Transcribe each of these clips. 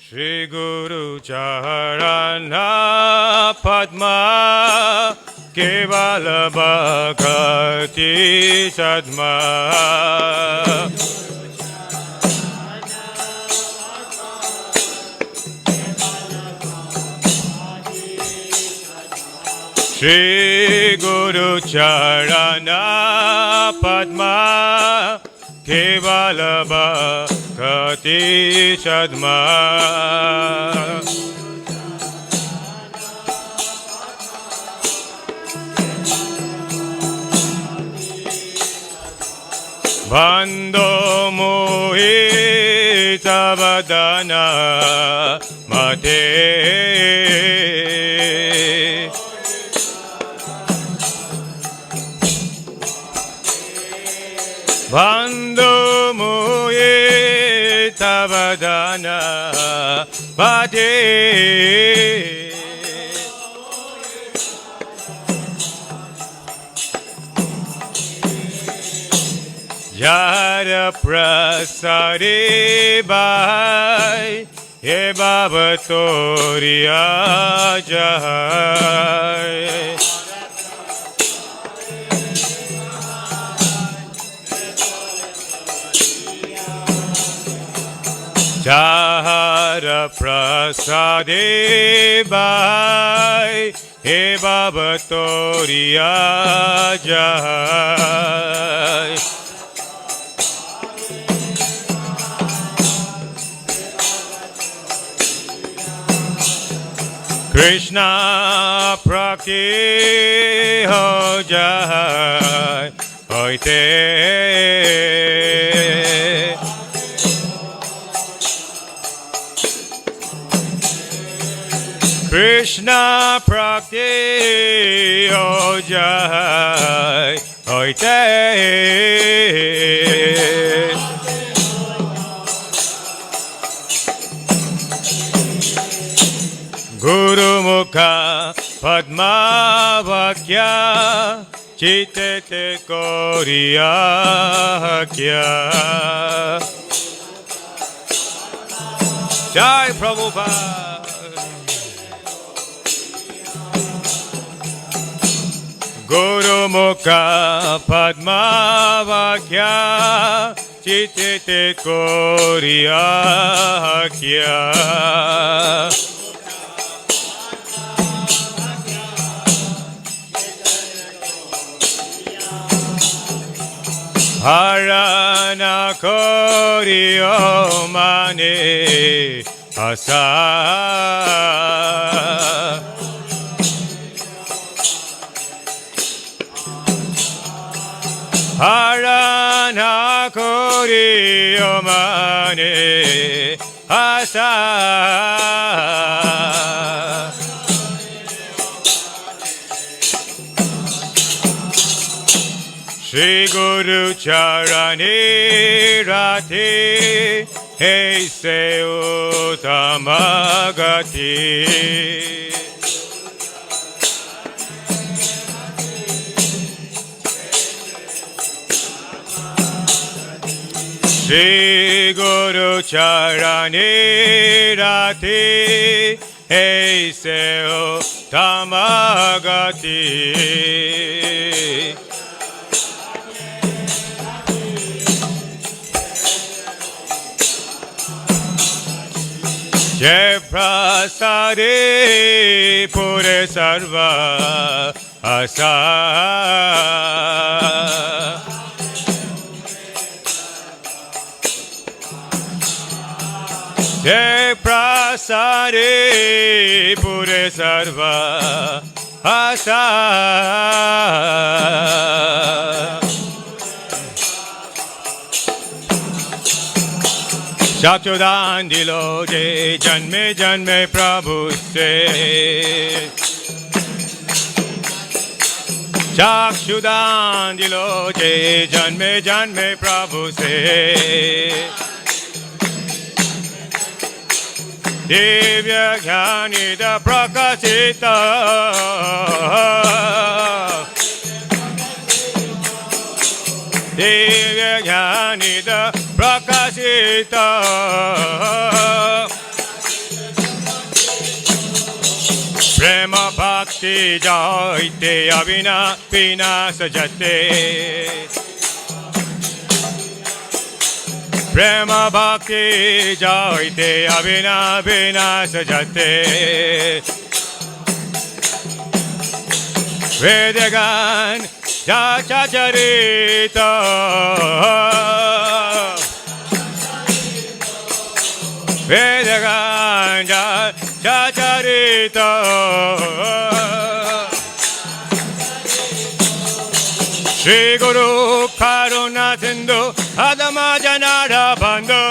Shri Guru Charana Padma Kevala Bhakti Sadma Shri Guru Charana Padma Kevala Bhakti Sadma Bando Mohita Vadana Mate Bando Mohita Vadana Mate Yara Prasari Bhai He Baba Toriya Jai Jara Prasari Bhai He Baba Toriya Jai Krishna Prakti Ho Jai Hoite Krishna Prakti Ho Jai Hoite Guru Mukha Padma Vakya Chitete Koriya Kya Jai Prabhupada Guru Mukha Padma Vakya Chitete Koriya Kya Harana Koriyo Mane Asa Harana Koriyo Mane Asa Shri Guru Charani Rati He Se Uttamagati Shri Guru Charani Rati He Se Uttamagati Jai Prasadi Pure Sarva Asa Jai Prasadi Pure Sarva Asa Chakshudan dilo je janme janme Prabhu se Chakshudan dilo je janme janme Prabhu se Divya Jnanida Prakasita Divya Jnanida Prakasita jaite avina vinasajate. Prema bhakti jaite avina vinasajate. Vedagan jachacharita. Vedagan jachacharita. Shri Guru Karuna Sindhu Adama Janara Bandhu.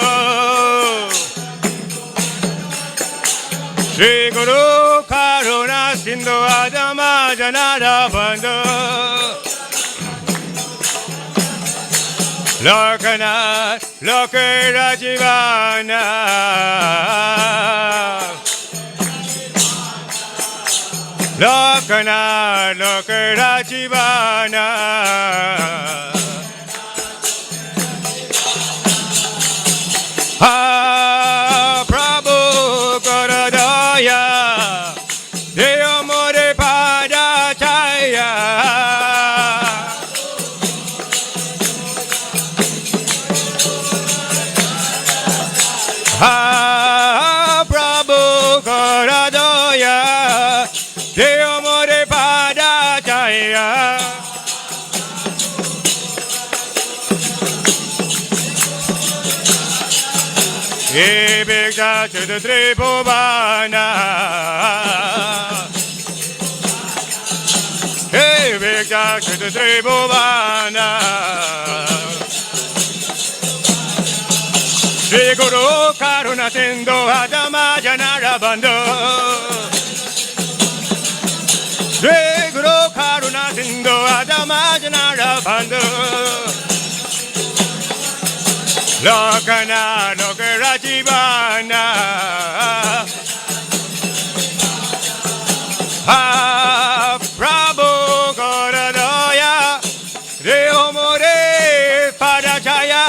Shri Guru Karuna Sindhu Adama Janara Bandhu. Lokanath Lokera Jivana. Lokanath Lokera Jivana. Ha Prabhu Koradaya Deo More Pada Chaya. Ha Prabhu Koradaya Deo More Pada Chaya. He Bhikta to the Tribhuvana. He Bhikta to the Tribhuvana. Shri Guru Karuna Sindhu Adama Janara Bandhu. Shri Guru Karuna Sindhu Adama Janara Bandhu. Lokanath Lokera Jivana. Ha Prabhu Koradaya Deo More Pada Chaya.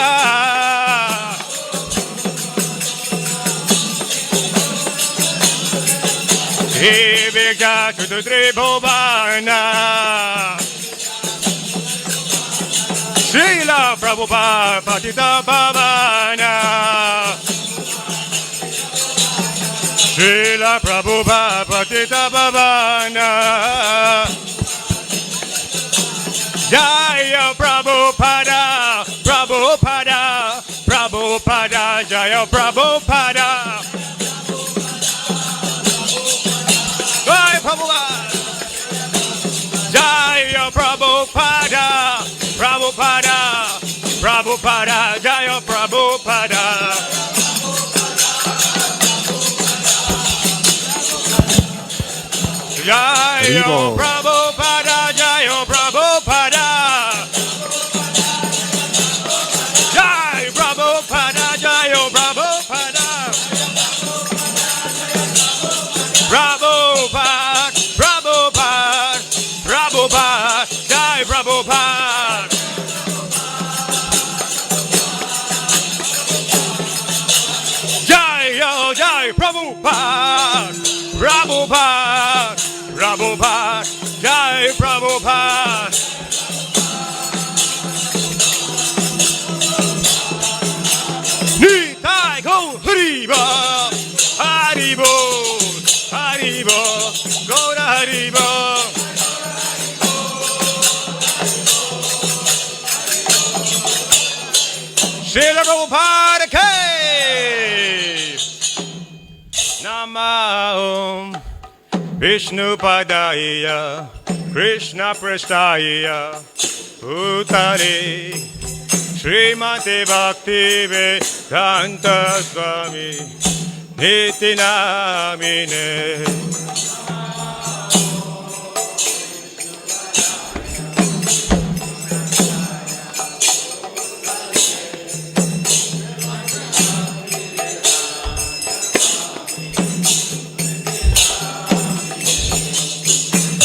He Bhikta to the Tribhuvana. Srila Prabhupada Patita Pavana. Srila Prabhupada Patita Pavana. Jaya Prabhupada, Prabhupada, Prabhupada, Jaya Prabhupada. Jaya Prabhupada. Jaya Prabhupada. Prabhupada, Prabhupada, Jaya Prabhupada. Jaya Prabhupada, Jaya Prabhupada. Jaya Prabhupada, Jaya Prabhupada. Prabhupada, Prabhupada, Prabhupada, Jaya Prabhupada. Jai Prabhupada, Prabhupada, Prabhupada, Jai Prabhupada. Nitai Go Haribo, Haribo, Haribo, Go to Haribo. Srila Prabhupada K. Namah Vishnu Padaya Krishna Prasthaya Utare Srimati Bhakti Vedanta Swami Niti Namine.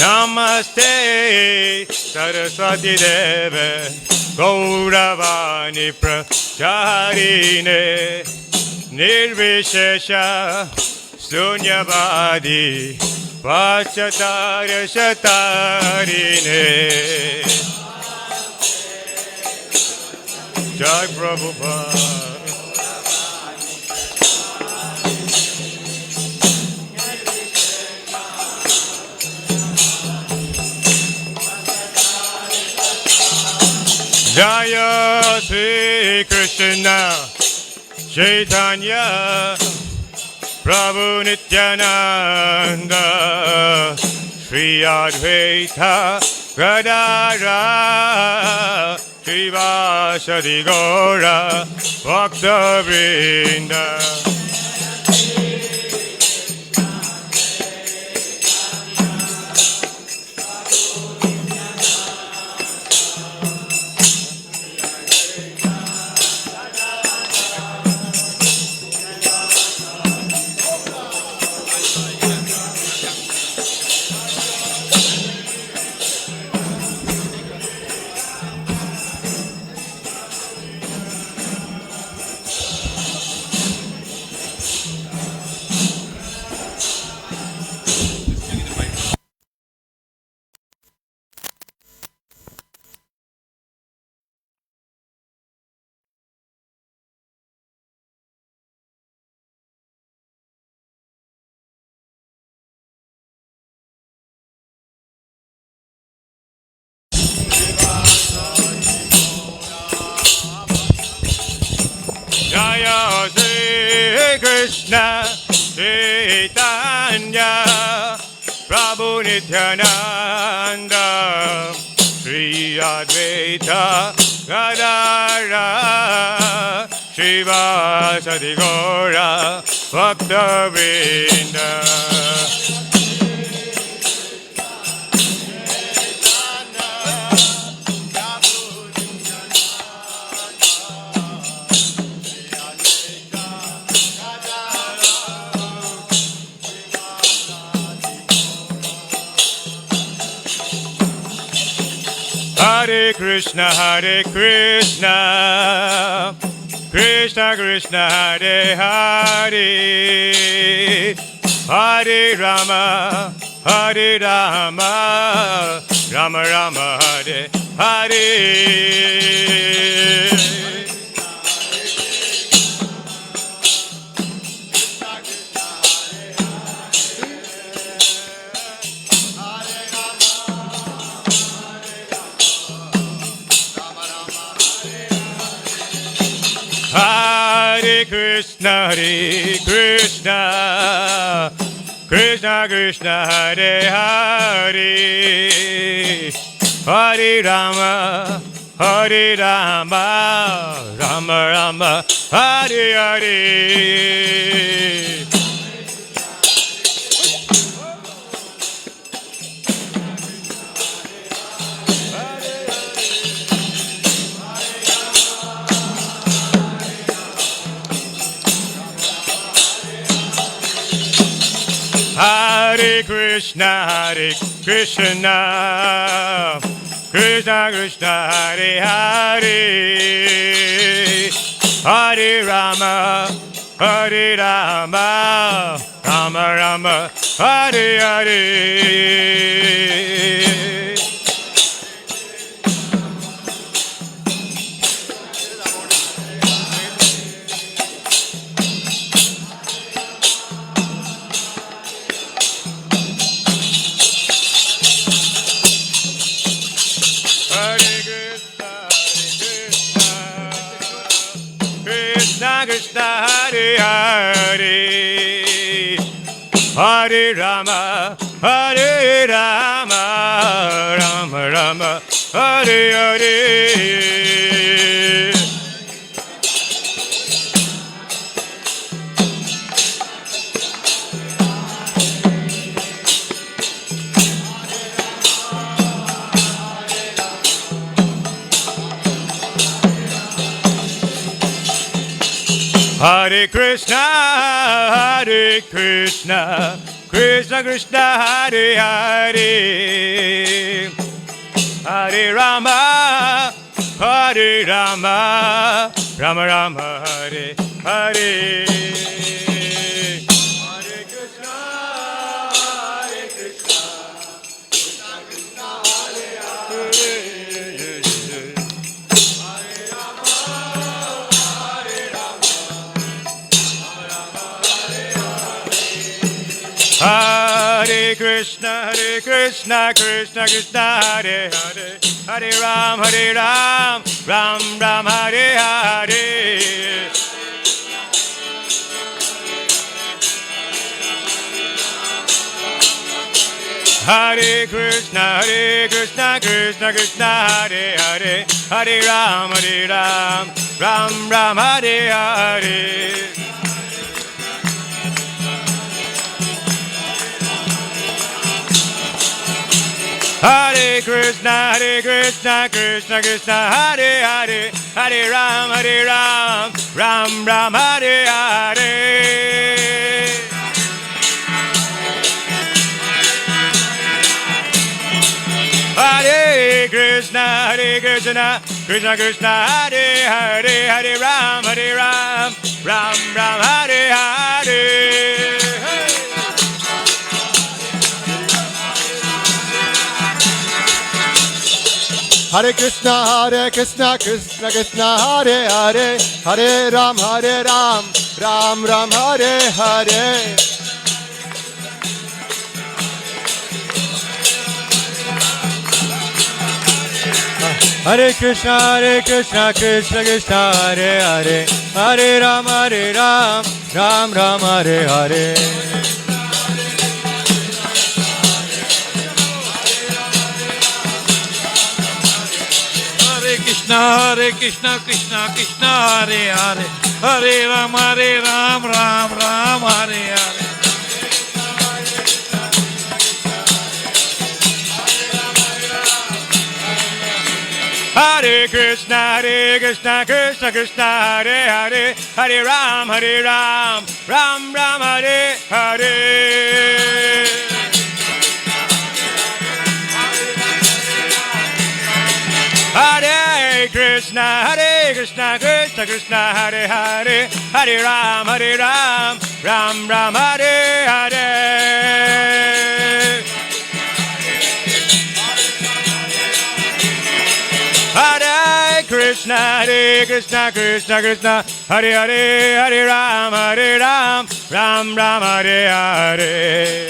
Namaste Saraswati Deve Gauravani Pracharine Nirvishesha Sunyavadi Pachatarya Shatarine Jai Prabhupada Jaya Sri Krishna Caitanya Prabhu Nityananda Sri Advaita Gadara Srivasadi Gaura Bhakta Vrinda Jaya Sri Krishna Caitanya Prabhu Nityananda Sri Advaita Gadara Srivasadi Gaura Bhakta Vrinda Hare Krishna, Krishna Krishna, Hare Hare, Hare Rama, Rama Rama, Hare Hare. Hare Krishna, Krishna Krishna, Hare Hare, Hare Rama, Rama Rama, Hare Hare. Hare Krishna, Krishna Krishna, Hare Hare, Hare Rama, Rama Rama, Hare Hare. Krishna, Hare Hare, Hare Rama, Rama Rama, Hare Hare. Hare Krishna, Krishna Krishna, Hare Hare, Hare Rama, Rama Rama, Hare Hare. Hare Krishna, Krishna, Krishna Krishna, Hare Hare, Hare Ram, Ram Ram, Hare Hare. Hare Krishna, Krishna Krishna, Hare Hare, Hare Ram, Ram Ram, Hare Hare. Hare Krishna, Krishna Krishna, Hare Hare, Hare Ram, Ram Ram, Hare Hare. Hare Krishna, Krishna Krishna, Hare Hare, Hare Ram, Ram Ram, Hare Hare. Hare Krishna, Krishna Krishna, Hare Hare, Hare Ram, Ram Ram, Hare Hare. Hare Krishna, Krishna, Hare Hare, Hare Ram, Ram Ram, Hare Hare. Hare Krishna, Krishna, Hare Hare, Hare Ram, Ram Ram, Hare Hare. Hare Krishna, Krishna Krishna, Hare Hare, Hare Ram, Ram Ram, Hare Hare. Hare Krishna, Krishna Krishna, Hare Hare, Hare Ram, Ram Ram, Hare Hare. Hare Krishna, Krishna Krishna, Hare Hare, Hare Ram, Ram Ram, Hare Hare.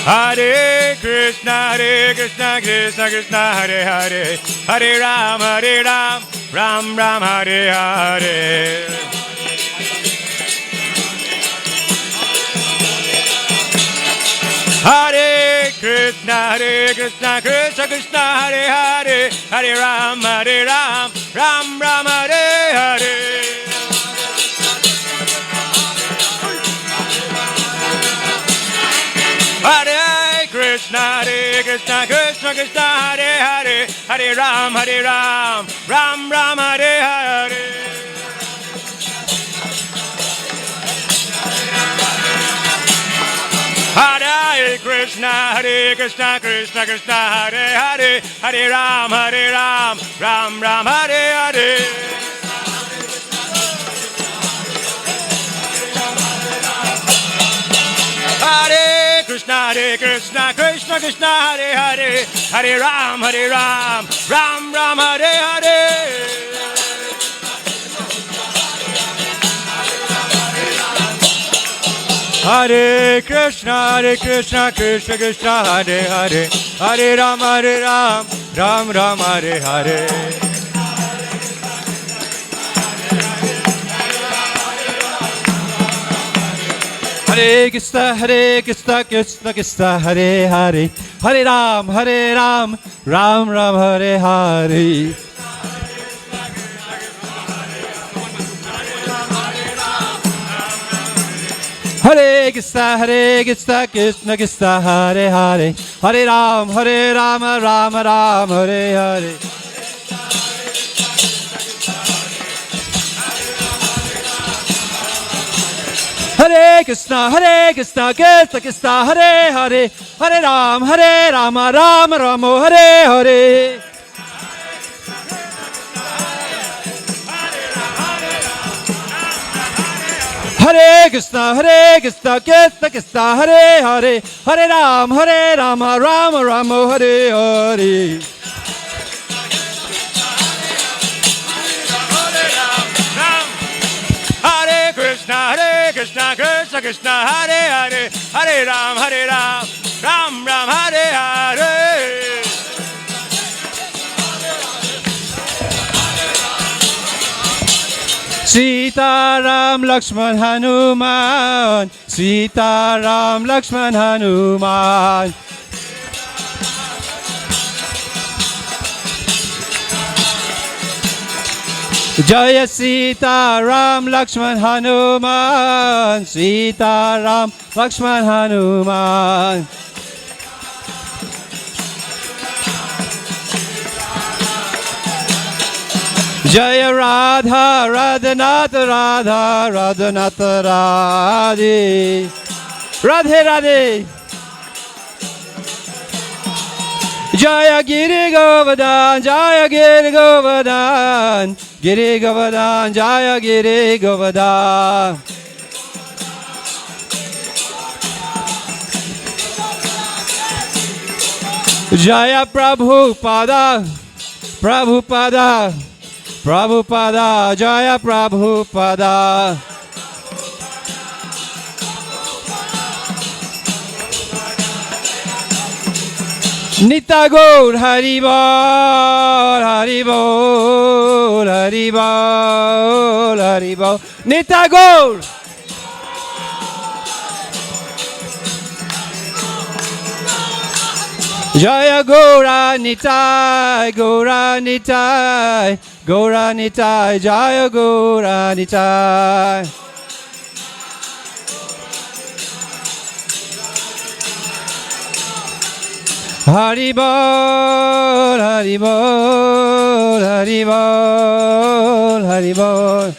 Hare Krishna, Krishna Krishna, Hare Hare, Hare Ram, Ram Ram, Hare Hare. Hare Krishna, Krishna Krishna, Hare Hare, Hare Ram, Ram Ram, Hare Hare. Hare Krishna, Krishna Krishna, Hare Hare, Hare Ram, Ram Ram, Hare Hare. Hare Krishna, Krishna Krishna, Hare Hare, Hare Ram, Ram Ram, Hare Hare. Hare Krishna, Krishna Krishna, Hare Hare, Hare Ram, Ram Ram, Hare Hare. Hare Krishna, Krishna Krishna, Hare Hare, Hare Ram, Ram Ram, Hare Hare. Hare Krishna, Krishna, Hare Hare, Hare Ram, Ram Ram, Hare Hare. Hare Krishna, Krishna Krishna, Hare Hare, Hare Ram, Ram Ram, Hare Hare. Hare Krishna, Krishna Krishna, Hare Hare, Hare Ram, Ram Ram, Hare Hare. Hare Krishna, Krishna Krishna, Hare Hare, Hare Ram, Ram Ram, Hare Hare. Hare Krishna Krishna Krishna Hare Hare Hare Ram Ram Ram Hare Hare Sita Ram Lakshman Hanuman Sita Ram Lakshman Hanuman Jaya Sita Ram Lakshman Hanuman Sita Ram Lakshman Hanuman Jaya Radha Radhanatha Radha Radhanatha Radhe Radhe Radhe Jaya Giri Govardhan Jaya Giri Govardhan Giri Govardhan Jaya Giri Govardhan Jaya Prabhupada Prabhupada Prabhupada Jaya Prabhupada Nitagol Haribol Haribol Haribol Haribol Nitagol Jaya Gora Nitai Gora Nitai Gora Nitai Jaya Gora Nitai Haribol, Haribol, Haribol, Haribol.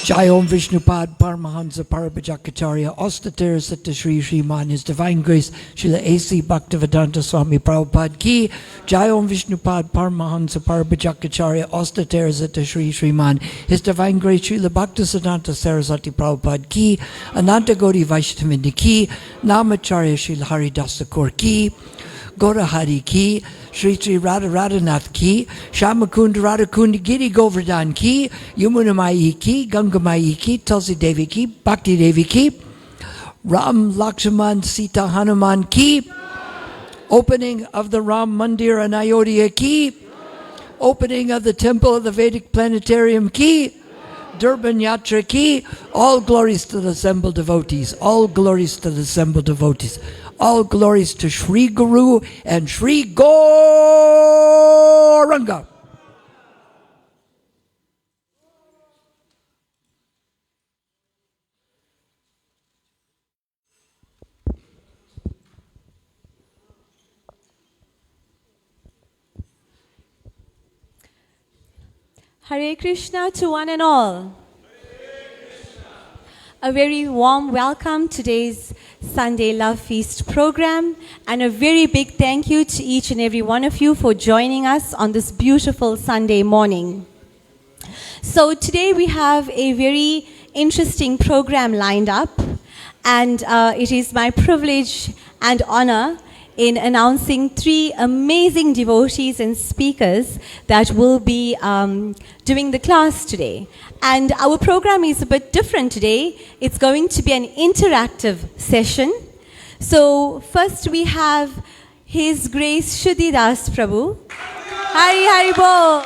Jai Om Vishnupad Paramahansa Parabhajakacharya Ostatir Satta Shri Shriman His Divine Grace Srila A.C. Bhaktivedanta Swami Prabhupada Ki Jai Om Vishnupad Paramahansa Parabhajakacharya Ostatir Satta Shri Shriman His Divine Grace Srila Bhaktisiddhanta Saraswati Prabhupada Ki Ananta Gauri Vaishnavinda Ki Namacharya Srila Haridasa Kaur Ki Gora Hari Ki Shri Shri Radha Radhanath Ki, Shamakunda Radhakunda Giri Govardhan Ki, Yamunamayi Ki, Gangamayi Ki, Tulsi Devi Ki, Bhakti Devi Ki, Ram Lakshman Sita Hanuman Ki, opening of the Ram Mandir and Ayodhya Ki, opening of the Temple of the Vedic Planetarium Ki, Durban Yatra Ki, all glories to the assembled devotees, all glories to the assembled devotees. All glories to Sri Guru and Sri Gauranga. Hare Krishna to one and all. A very warm welcome to today's Sunday Love Feast program, and a very big thank you to each and every one of you for joining us on this beautiful Sunday morning. So today we have a very interesting program lined up, and it is my privilege and honor in announcing three amazing devotees and speakers that will be doing the class today. And our program is a bit different today. It's going to be an interactive session. So first we have His Grace Kshudi Das Prabhu. Hari Hari Bol.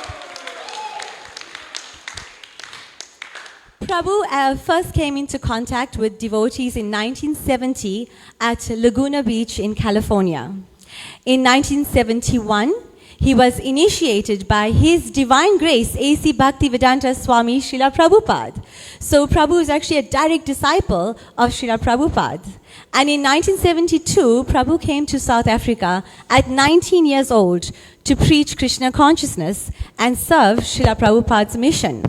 Prabhu first came into contact with devotees in 1970 at Laguna Beach in California. In 1971, he was initiated by His Divine Grace, A.C. Bhaktivedanta Swami Srila Prabhupada. So Prabhu is actually a direct disciple of Srila Prabhupada. And in 1972, Prabhu came to South Africa at 19 years old to preach Krishna consciousness and serve Srila Prabhupada's mission.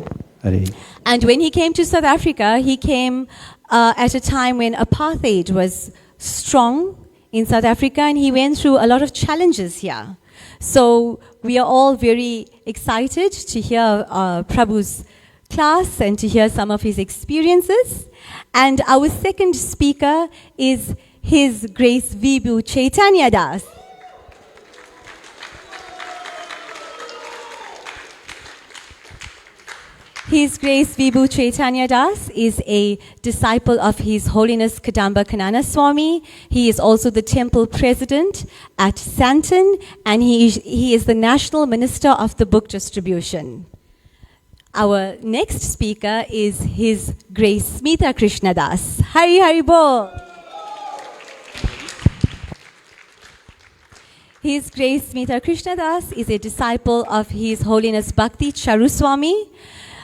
And when he came to South Africa, he came at a time when apartheid was strong in South Africa, and he went through a lot of challenges here. So we are all very excited to hear Prabhu's class and to hear some of his experiences. And our second speaker is His Grace Vibhu Caitanya Das. His Grace Vibhu Caitanya Das is a disciple of His Holiness Kadamba Kanana Swami. He is also the temple president at Santon, and he is the National Minister of the Book Distribution. Our next speaker is His Grace Smita Krishna Das. Hari Hari Bol. His Grace Smita Krishna Das is a disciple of His Holiness Bhakti Charu Swami.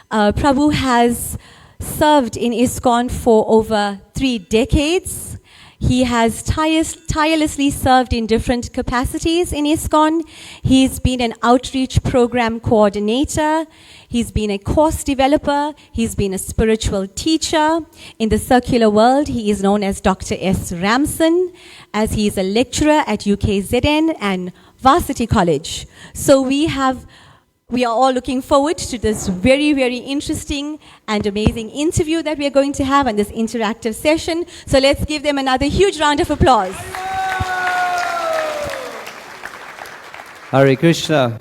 Prabhu has served in ISKCON for over 3 decades. He has tirelessly served in different capacities in ISKCON. He's been an outreach program coordinator. He's been a course developer. He's been a spiritual teacher. In the secular world, he is known as Dr. S. Ramson, as he is a lecturer at UKZN and Varsity College. So we are all looking forward to this very, very interesting and amazing interview that we are going to have and this interactive session. So let's give them another huge round of applause. Hare Krishna.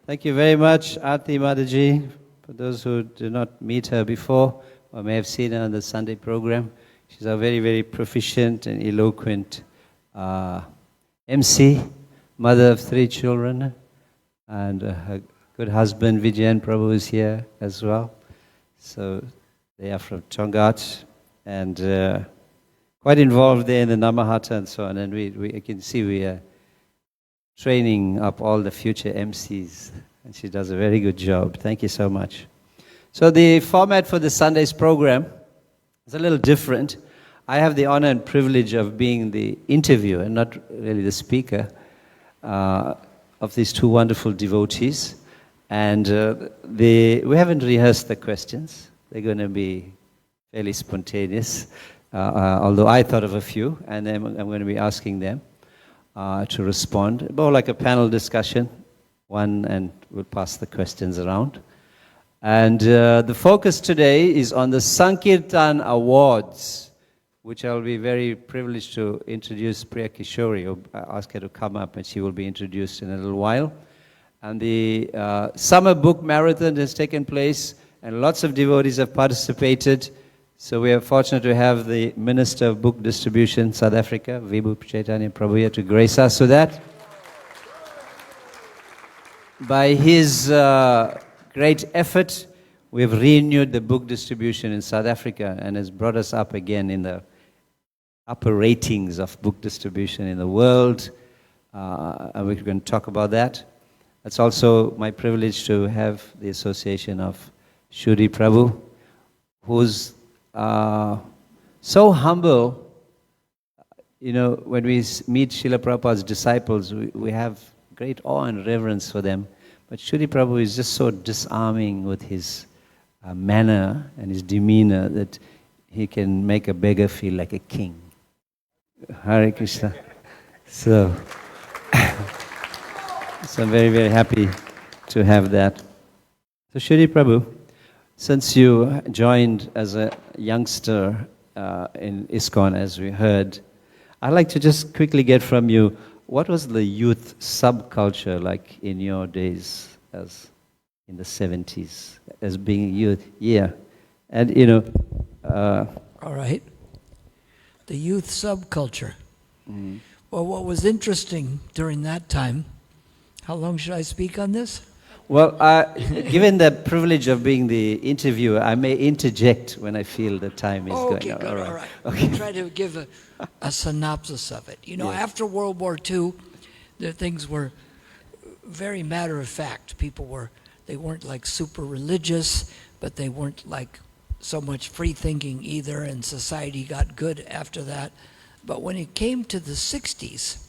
Thank you very much, Aarti Mataji. For those who did not meet her before or may have seen her on the Sunday program, she's a very, very proficient and eloquent MC, mother of 3 children, and her good husband Vijayan Prabhu is here as well. So they are from Chongat and quite involved there in the Namahata and so on. And I can see we are training up all the future MCs, and she does a very good job. Thank you so much. So the format for the Sunday's program is a little different. I have the honor and privilege of being the interviewer, not really the speaker, of these 2 wonderful devotees. And we haven't rehearsed the questions. They're going to be fairly spontaneous, although I thought of a few, and then I'm going to be asking them to respond. More like a panel discussion, and we'll pass the questions around. And the focus today is on the Sankirtan Awards, which I'll be very privileged to introduce Priya Kishori, or ask her to come up, and she will be introduced in a little while. And the summer book marathon has taken place, and lots of devotees have participated. So we are fortunate to have the Minister of Book Distribution, South Africa, Vibhu Caitanya Prabhu, here to grace us with that. By his great effort, we have renewed the book distribution in South Africa and has brought us up again in the upper ratings of book distribution in the world. And we're going to talk about that. It's also my privilege to have the association of Kshudi Prabhu, who's so humble. You know, when we meet Srila Prabhupada's disciples, we have great awe and reverence for them. But Kshudi Prabhu is just so disarming with his manner and his demeanor that he can make a beggar feel like a king. Hare Krishna. So I'm very, very happy to have that. So Kshudi Prabhu, since you joined as a youngster in ISKCON, as we heard, I'd like to just quickly get from you, what was the youth subculture like in your days, as in the 70s, as being youth? Yeah. And, you know... All right. The youth subculture. Mm. Well, what was interesting during that time, how long should I speak on this? Well, given the privilege of being the interviewer, I may interject when I feel the time is going. Good, all right. Okay. I'll try to give a synopsis of it. You know, yes. After World War II, the things were very matter of fact. They weren't like super religious, but they weren't like so much free thinking either, and society got good after that. But when it came to the 60s,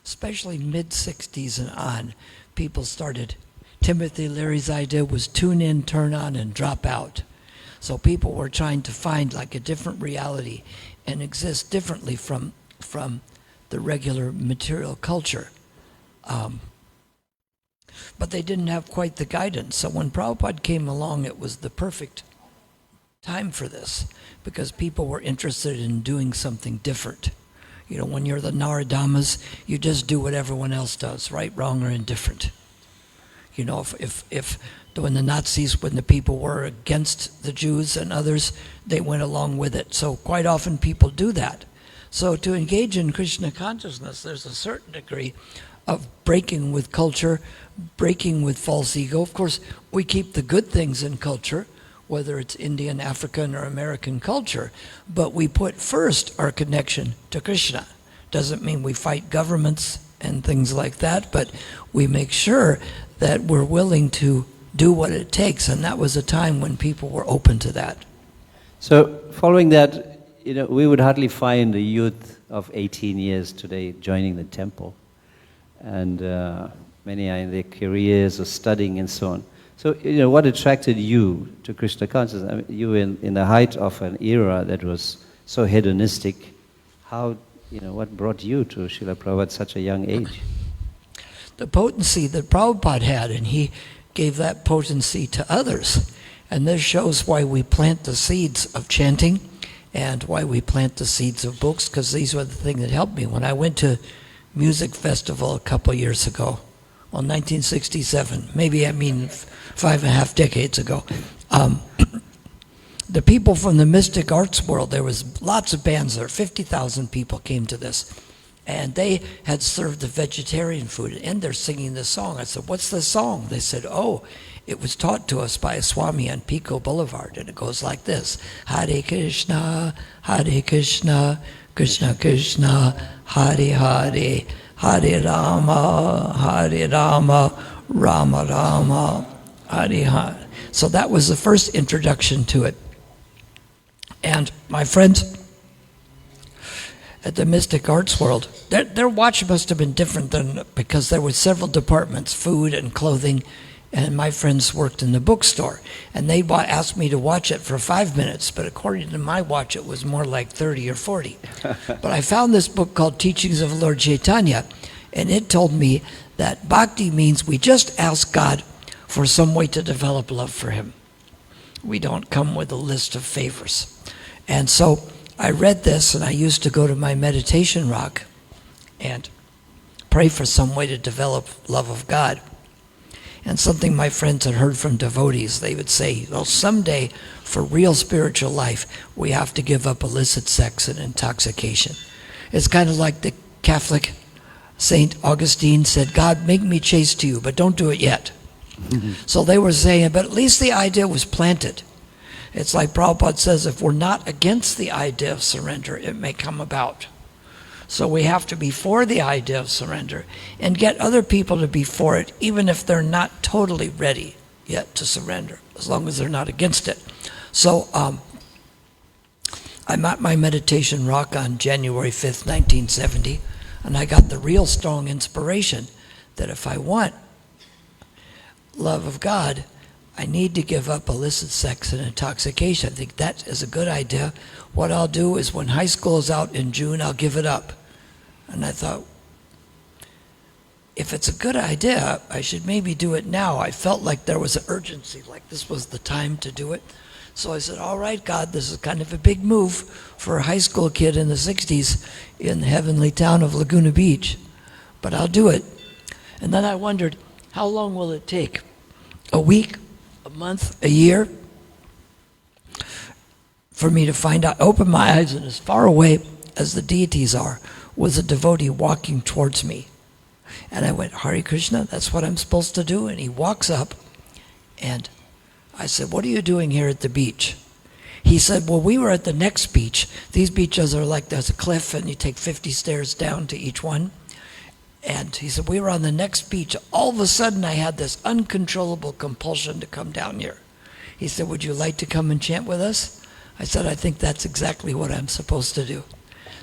especially mid-60s and on, people started... Timothy Leary's idea was tune in, turn on, and drop out. So people were trying to find like a different reality and exist differently from the regular material culture. But they didn't have quite the guidance. So when Prabhupada came along, it was the perfect time for this, because people were interested in doing something different. You know, when you're the Naradamas, you just do what everyone else does, right, wrong, or indifferent. You know, if when the Nazis, when the people were against the Jews and others, they went along with it. So quite often people do that. So to engage in Krishna consciousness, there's a certain degree of breaking with culture, breaking with false ego. Of course, we keep the good things in culture, whether it's Indian, African, or American culture, but we put first our connection to Krishna. Doesn't mean we fight governments and things like that, but we make sure that we're willing to do what it takes, and that was a time when people were open to that. So, following that, we would hardly find a youth of 18 years today joining the temple. And many are in their careers or studying and so on. So, what attracted you to Krishna consciousness? I mean, you were in the height of an era that was so hedonistic. How, what brought you to Srila Prabhupada at such a young age? The potency that Prabhupada had, and he gave that potency to others. And this shows why we plant the seeds of chanting and why we plant the seeds of books, because these were the things that helped me. When I went to music festival a couple years ago, 1967, maybe 5.5 decades ago, the people from the mystic arts world, there was lots of bands there, 50,000 people came to this, and they had served the vegetarian food, and they're singing this song. I said, what's the song? They said, oh, it was taught to us by a Swami on Pico Boulevard, and it goes like this: Hare Krishna, Krishna Krishna, Hare Hare, Hare Rama, Rama Rama, Hare Hare. So that was the first introduction to it. And my friends at the Mystic Arts World, their watch must have been different than, because there were several departments, food and clothing, and my friends worked in the bookstore. And they asked me to watch it for 5 minutes, but according to my watch, it was more like 30 or 40. But I found this book called Teachings of Lord Caitanya, and it told me that bhakti means we just ask God for some way to develop love for Him. We don't come with a list of favors. And so I read this, and I used to go to my meditation rock and pray for some way to develop love of God. And something my friends had heard from devotees, they would say, well, someday for real spiritual life, we have to give up illicit sex and intoxication. It's kind of like the Catholic Saint Augustine said, God, make me chaste to you, but don't do it yet. So they were saying, but at least the idea was planted. It's like Prabhupada says, if we're not against the idea of surrender, it may come about. So we have to be for the idea of surrender and get other people to be for it, even if they're not totally ready yet to surrender, as long as they're not against it. So I'm at my meditation rock on January 5th, 1970, and I got the real strong inspiration that if I want love of God, I need to give up illicit sex and intoxication. I think that is a good idea. What I'll do is when high school is out in June, I'll give it up. And I thought, if it's a good idea, I should maybe do it now. I felt like there was an urgency, like this was the time to do it. So I said, all right, God, this is kind of a big move for a high school kid in the 60s in the heavenly town of Laguna Beach, but I'll do it. And then I wondered, how long will it take? A week? A month, a year, for me to find out, open my eyes, and as far away as the deities are, was a devotee walking towards me. And I went, Hare Krishna, that's what I'm supposed to do. And he walks up, and I said, what are you doing here at the beach? He said, well, we were at the next beach. These beaches are like there's a cliff, and you take 50 stairs down to each one. And he said, we were on the next beach. All of a sudden, I had this uncontrollable compulsion to come down here. He said, would you like to come and chant with us? I said, I think that's exactly what I'm supposed to do.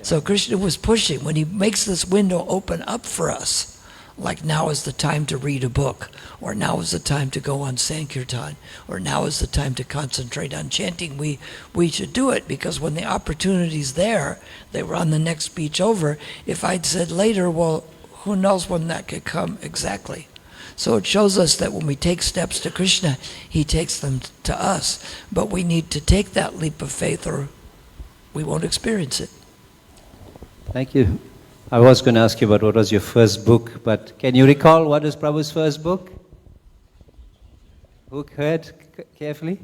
So Krishna was pushing. When he makes this window open up for us, like now is the time to read a book, or now is the time to go on Sankirtan, or now is the time to concentrate on chanting, we should do it, because when the opportunity's there, they were on the next beach over. If I'd said later, well, who knows when that could come exactly. So it shows us that when we take steps to Krishna, He takes them to us. But we need to take that leap of faith or we won't experience it. Thank you. I was going to ask you about what was your first book, but can you recall what is Prabhu's first book? Who heard carefully?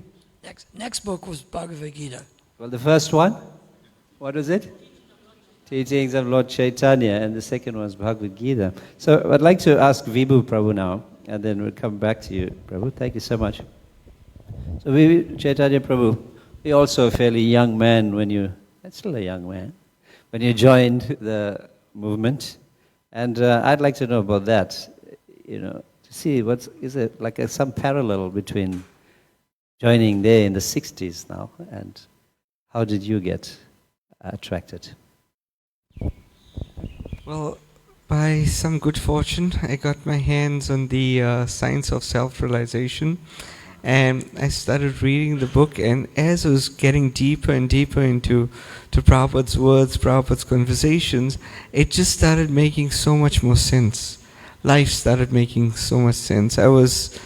Next book was Bhagavad Gita. Well, the first one, what was it? Teachings of Lord Caitanya, and the second was Bhagavad Gita. So I'd like to ask Vibhu Prabhu now, and then we'll come back to you, Prabhu. Thank you so much. So Vibhu, Caitanya Prabhu, you're also a fairly young man when you, still a young man, when you joined the movement. And I'd like to know about that, to see is it like some parallel between joining there in the 60s now, and how did you get attracted? Well, by some good fortune, I got my hands on the Science of Self-Realization, and I started reading the book, and as I was getting deeper and deeper into Prabhupada's words, Prabhupada's conversations, it just started making so much more sense. Life started making so much sense. I was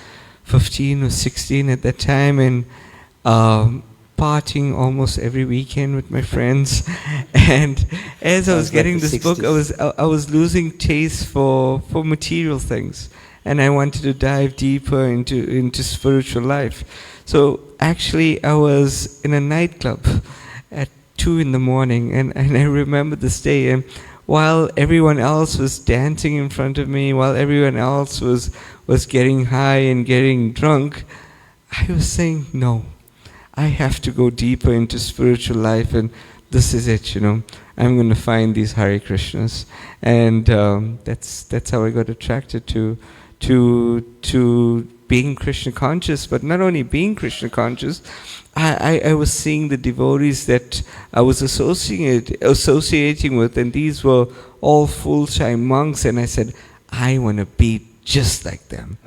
15 or 16 at that time, and partying almost every weekend with my friends. And as I was getting this book, I was losing taste for material things, and I wanted to dive deeper into spiritual life. So actually, I was in a nightclub at 2 in the morning, and I remember this day. And while everyone else was dancing in front of me, while everyone else was getting high and getting drunk, I was saying, no, I have to go deeper into spiritual life, and this is it, I'm going to find these Hare Krishnas. And that's how I got attracted to being Krishna conscious. But not only being Krishna conscious, I was seeing the devotees that I was associating with, and these were all full-time monks, and I said, I want to be just like them.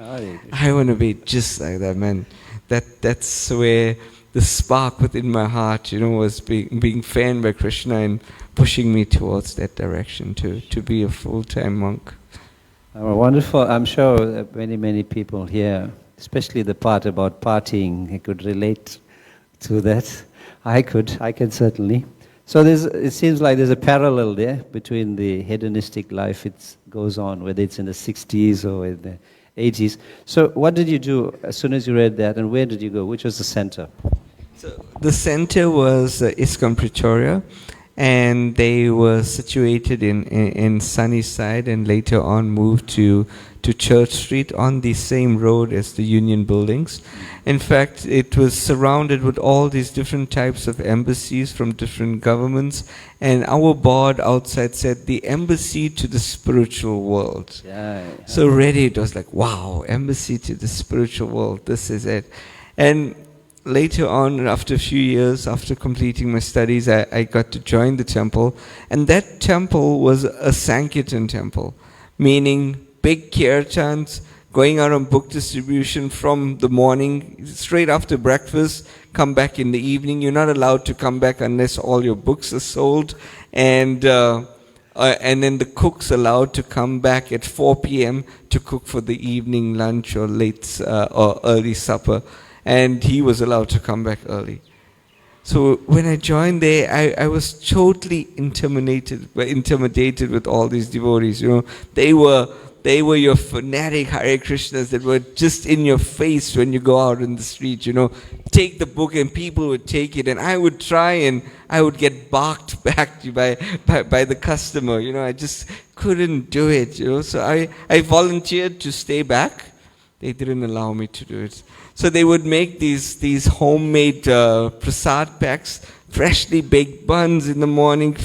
I want to be just like them. And that's where the spark within my heart, was being fanned by Krishna and pushing me towards that direction to be a full-time monk. Wonderful. I'm sure that many people here, especially the part about partying, could relate to that. I can certainly. So it seems like there's a parallel there between the hedonistic life it goes on, whether it's in the 60s or in the 80s. So what did you do as soon as you read that, and where did you go? Which was the center? So the center was ISKCON Pretoria, and they were situated in Sunnyside, and later on moved to Church Street on the same road as the Union buildings. In fact, it was surrounded with all these different types of embassies from different governments, and our board outside said the embassy to the spiritual world. So ready, it was like, wow, embassy to the spiritual world, this is it. And later on, after a few years, after completing my studies, I got to join the temple, and that temple was a Sankirtan temple, meaning big kirtans, going out on book distribution from the morning, straight after breakfast, come back in the evening. You're not allowed to come back unless all your books are sold, and then the cook's allowed to come back at 4 p.m. to cook for the evening lunch or late or early supper. And he was allowed to come back early. So when I joined there, I was totally intimidated with all these devotees. They were your fanatic Hare Krishnas that were just in your face when you go out in the street. Take the book, and people would take it, and I would try, and I would get barked back by the customer. I just couldn't do it. So I volunteered to stay back. They didn't allow me to do it. So they would make these homemade prasad packs, freshly baked buns in the morning,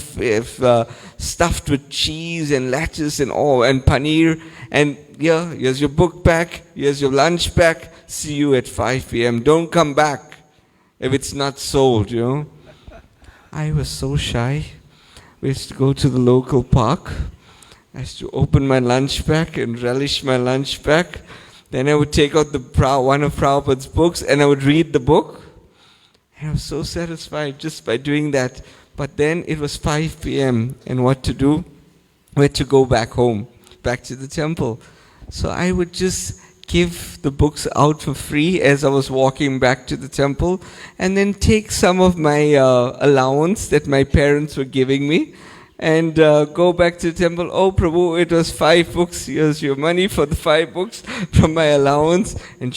stuffed with cheese and lettuce and paneer. And here's your book pack, here's your lunch pack. See you at 5 p.m. Don't come back if it's not sold, I was so shy. We used to go to the local park. I used to open my lunch pack and relish my lunch pack. Then I would take out one of Prabhupada's books, and I would read the book. And I was so satisfied just by doing that. But then it was 5 p.m. and what to do? We had to go back home, back to the temple. So I would just give the books out for free as I was walking back to the temple, and then take some of my allowance that my parents were giving me, and go back to the temple. Oh, Prabhu, it was 5 books. Here's your money for the 5 books from my allowance. And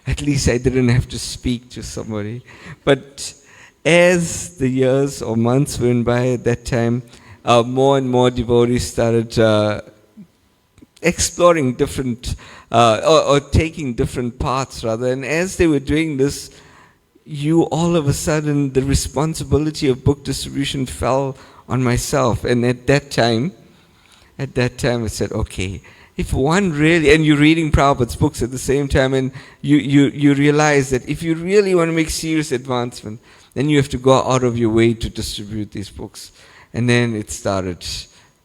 At least I didn't have to speak to somebody. But as the years or months went by at that time, more and more devotees started exploring different, or taking different paths rather. And as they were doing this, all of a sudden, the responsibility of book distribution fell on myself. And at that time I said, okay, if one really, and you're reading Prabhupada's books at the same time, and you realize that if you really want to make serious advancement, then you have to go out of your way to distribute these books. And then it started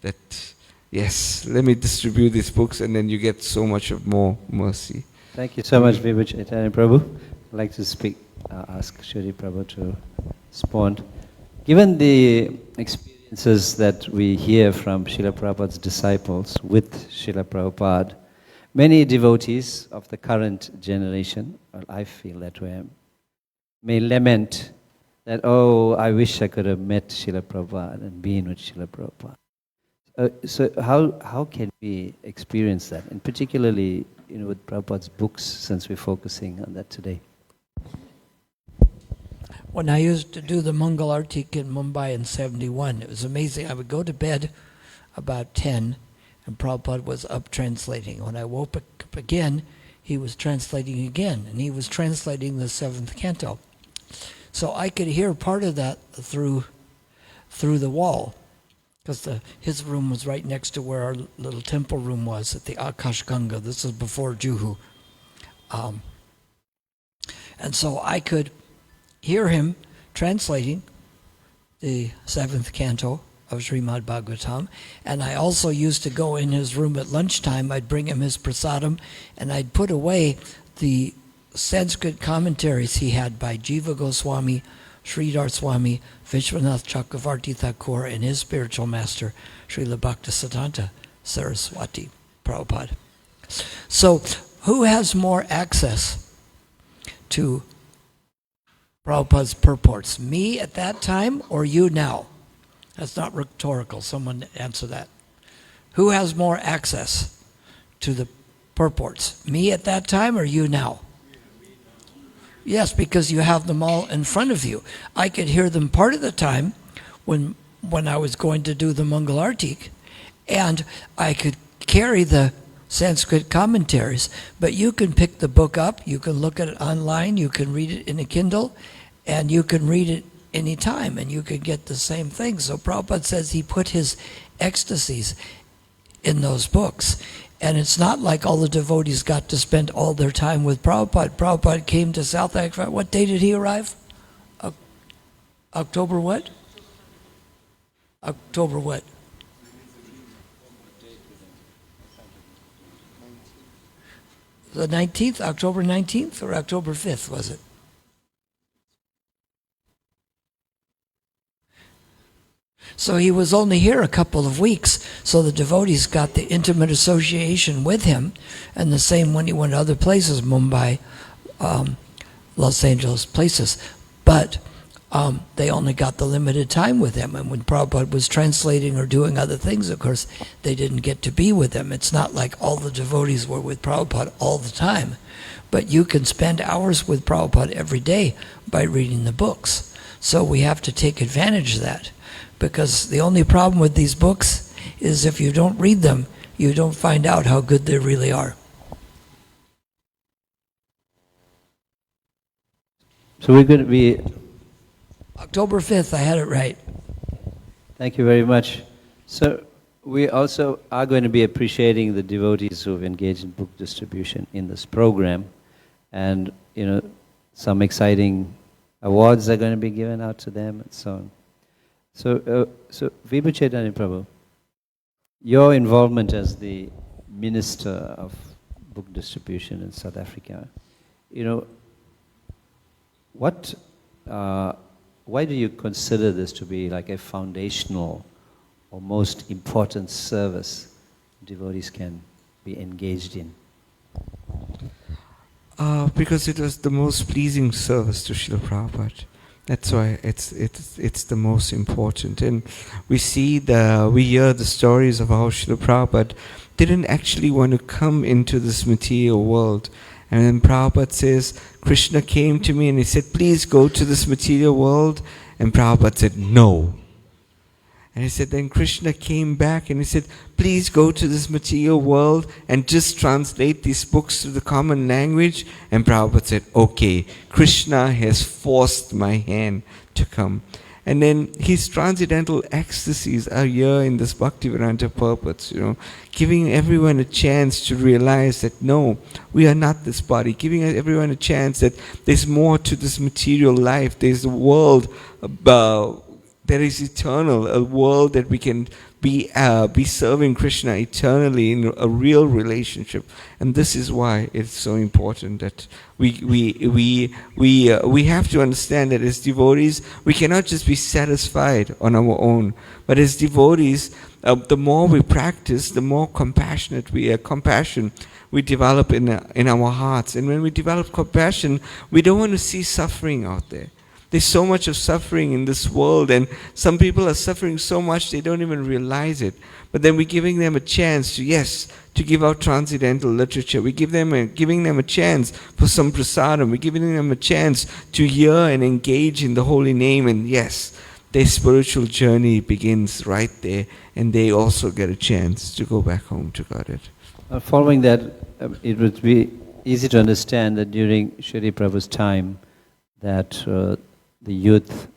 that, yes, let me distribute these books, and then you get so much of more mercy. Thank you so much, Vibhu Chaitanya Prabhu. I'd like to ask Kshudi Prabhu to respond. Given the experiences that we hear from Srila Prabhupada's disciples with Srila Prabhupada, many devotees of the current generation, well, I feel that way, may lament that, oh, I wish I could have met Srila Prabhupada and been with Srila Prabhupada. So how can we experience that? And particularly, with Prabhupada's books, since we're focusing on that today. When I used to do the Mangal Artik in Mumbai in 71, it was amazing. I would go to bed about 10, and Prabhupada was up translating. When I woke up again, he was translating again, and he was translating the 7th canto. So I could hear part of that through the wall, because his room was right next to where our little temple room was at the Akash Ganga. This was before Juhu. And so I could hear him translating the 7th canto of Srimad Bhagavatam, and I also used to go in his room at lunchtime. I'd bring him his prasadam, and I'd put away the Sanskrit commentaries he had by Jiva Goswami, Sridhar Swami, Vishwanath Chakravarti Thakur, and his spiritual master, Srila Bhaktisiddhanta Saraswati Prabhupada. So, who has more access to Prabhupada's purports? Me at that time or you now? That's not rhetorical. Someone answer that. Who has more access to the purports? Me at that time or you now? Yes, because you have them all in front of you. I could hear them part of the time when I was going to do the Mangal Artik, and I could carry the Sanskrit commentaries, but you can pick the book up, you can look at it online, you can read it in a Kindle, and you can read it anytime, and you can get the same thing. So Prabhupada says he put his ecstasies in those books. And it's not like all the devotees got to spend all their time with Prabhupada. Prabhupada came to South Africa. What day did he arrive? October what? October what? The 19th? October 19th or October 5th, was it? So he was only here a couple of weeks, so the devotees got the intimate association with him, and the same when he went to other places, Mumbai, Los Angeles, places. But they only got the limited time with him, and when Prabhupada was translating or doing other things, of course, they didn't get to be with him. It's not like all the devotees were with Prabhupada all the time, but you can spend hours with Prabhupada every day by reading the books. So we have to take advantage of that. Because the only problem with these books is if you don't read them, you don't find out how good they really are. So we're going to be... October 5th, I had it right. Thank you very much. So we also are going to be appreciating the devotees who have engaged in book distribution in this program. And, some exciting awards are going to be given out to them and so on. So Vibhu Chaitanya Prabhu, your involvement as the Minister of Book Distribution in South Africa, why do you consider this to be like a foundational or most important service devotees can be engaged in? Because it was the most pleasing service to Srila Prabhupada. That's why it's the most important. And we hear the stories of how Srila Prabhupada didn't actually want to come into this material world And then Prabhupada says, Krishna came to me and he said, please go to this material world. And Prabhupada said, no. And he said, then Krishna came back and he said, please go to this material world and just translate these books to the common language. And Prabhupada said, okay, Krishna has forced my hand to come. And then his transcendental ecstasies are here in this Bhaktivedanta purpose, giving everyone a chance to realize that no, we are not this body, giving everyone a chance that there's more to this material life, there's a world that is eternal, a world that we can be serving Krishna eternally in a real relationship. And this is why it's so important that we have to understand that as devotees, we cannot just be satisfied on our own. But as devotees, the more we practice, the more compassion we develop in our hearts. And when we develop compassion, we don't want to see suffering out there. There's so much of suffering in this world, and some people are suffering so much they don't even realize it. But then we're giving them a chance to give out transcendental literature. We're giving them a chance for some prasadam. We're giving them a chance to hear and engage in the holy name. And yes, their spiritual journey begins right there, and they also get a chance to go back home to Godhead. Following that, it would be easy to understand that during Shri Prabhu's time, that the youth,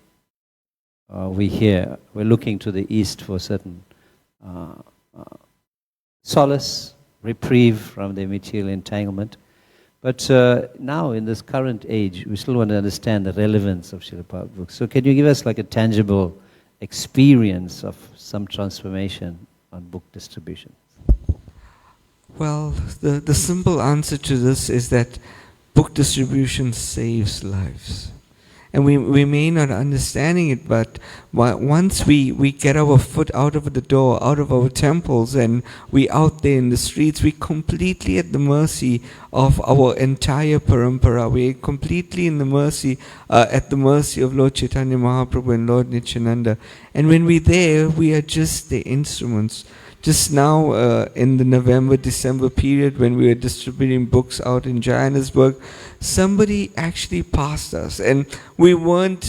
we're looking to the East for certain solace, reprieve from the material entanglement. But now, in this current age, we still want to understand the relevance of Srila Prabhupada's books. So can you give us like a tangible experience of some transformation on book distribution? Well, the simple answer to this is that book distribution saves lives. And we may not understanding it, but once we get our foot out of the door, out of our temples, and we out there in the streets, we're completely at the mercy of our entire parampara. We're completely at the mercy of Lord Chaitanya Mahaprabhu and Lord Nityananda. And when we're there, we are just the instruments. Just now, in the November-December period, when we were distributing books out in Johannesburg, somebody actually passed us. And we weren't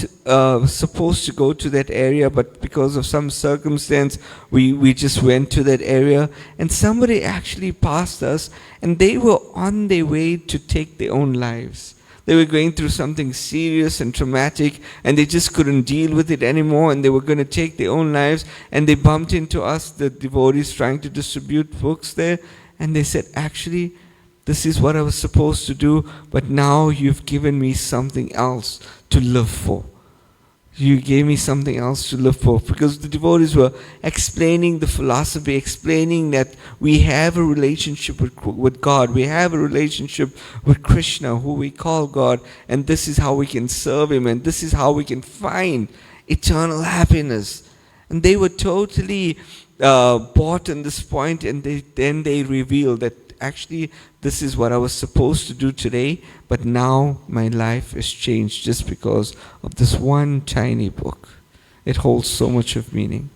supposed to go to that area, but because of some circumstance, we just went to that area. And somebody actually passed us, and they were on their way to take their own lives. They were going through something serious and traumatic, and they just couldn't deal with it anymore, and they were going to take their own lives. And they bumped into us, the devotees trying to distribute books there, and they said, actually, this is what I was supposed to do, but now you've given me something else to live for. You gave me something else to live for. Because the devotees were explaining the philosophy, explaining that we have a relationship with God. We have a relationship with Krishna, who we call God. And this is how we can serve Him. And this is how we can find eternal happiness. And they were totally bought on this point. And then they revealed that actually this is what I was supposed to do today, but now my life has changed just because of this one tiny book. It holds so much of meaning.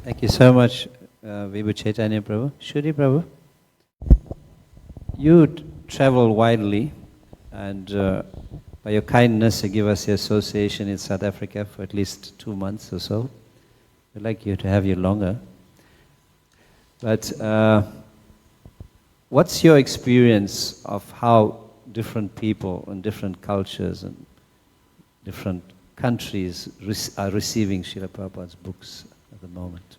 Thank you so much, Vibhu Chaitanya Prabhu. Kshudi Prabhu, you travel widely, and by your kindness you give us the association in South Africa for at least 2 months or so. We'd like you to have you longer. But what's your experience of how different people and different cultures and different countries are receiving Srila Prabhupada's books at the moment?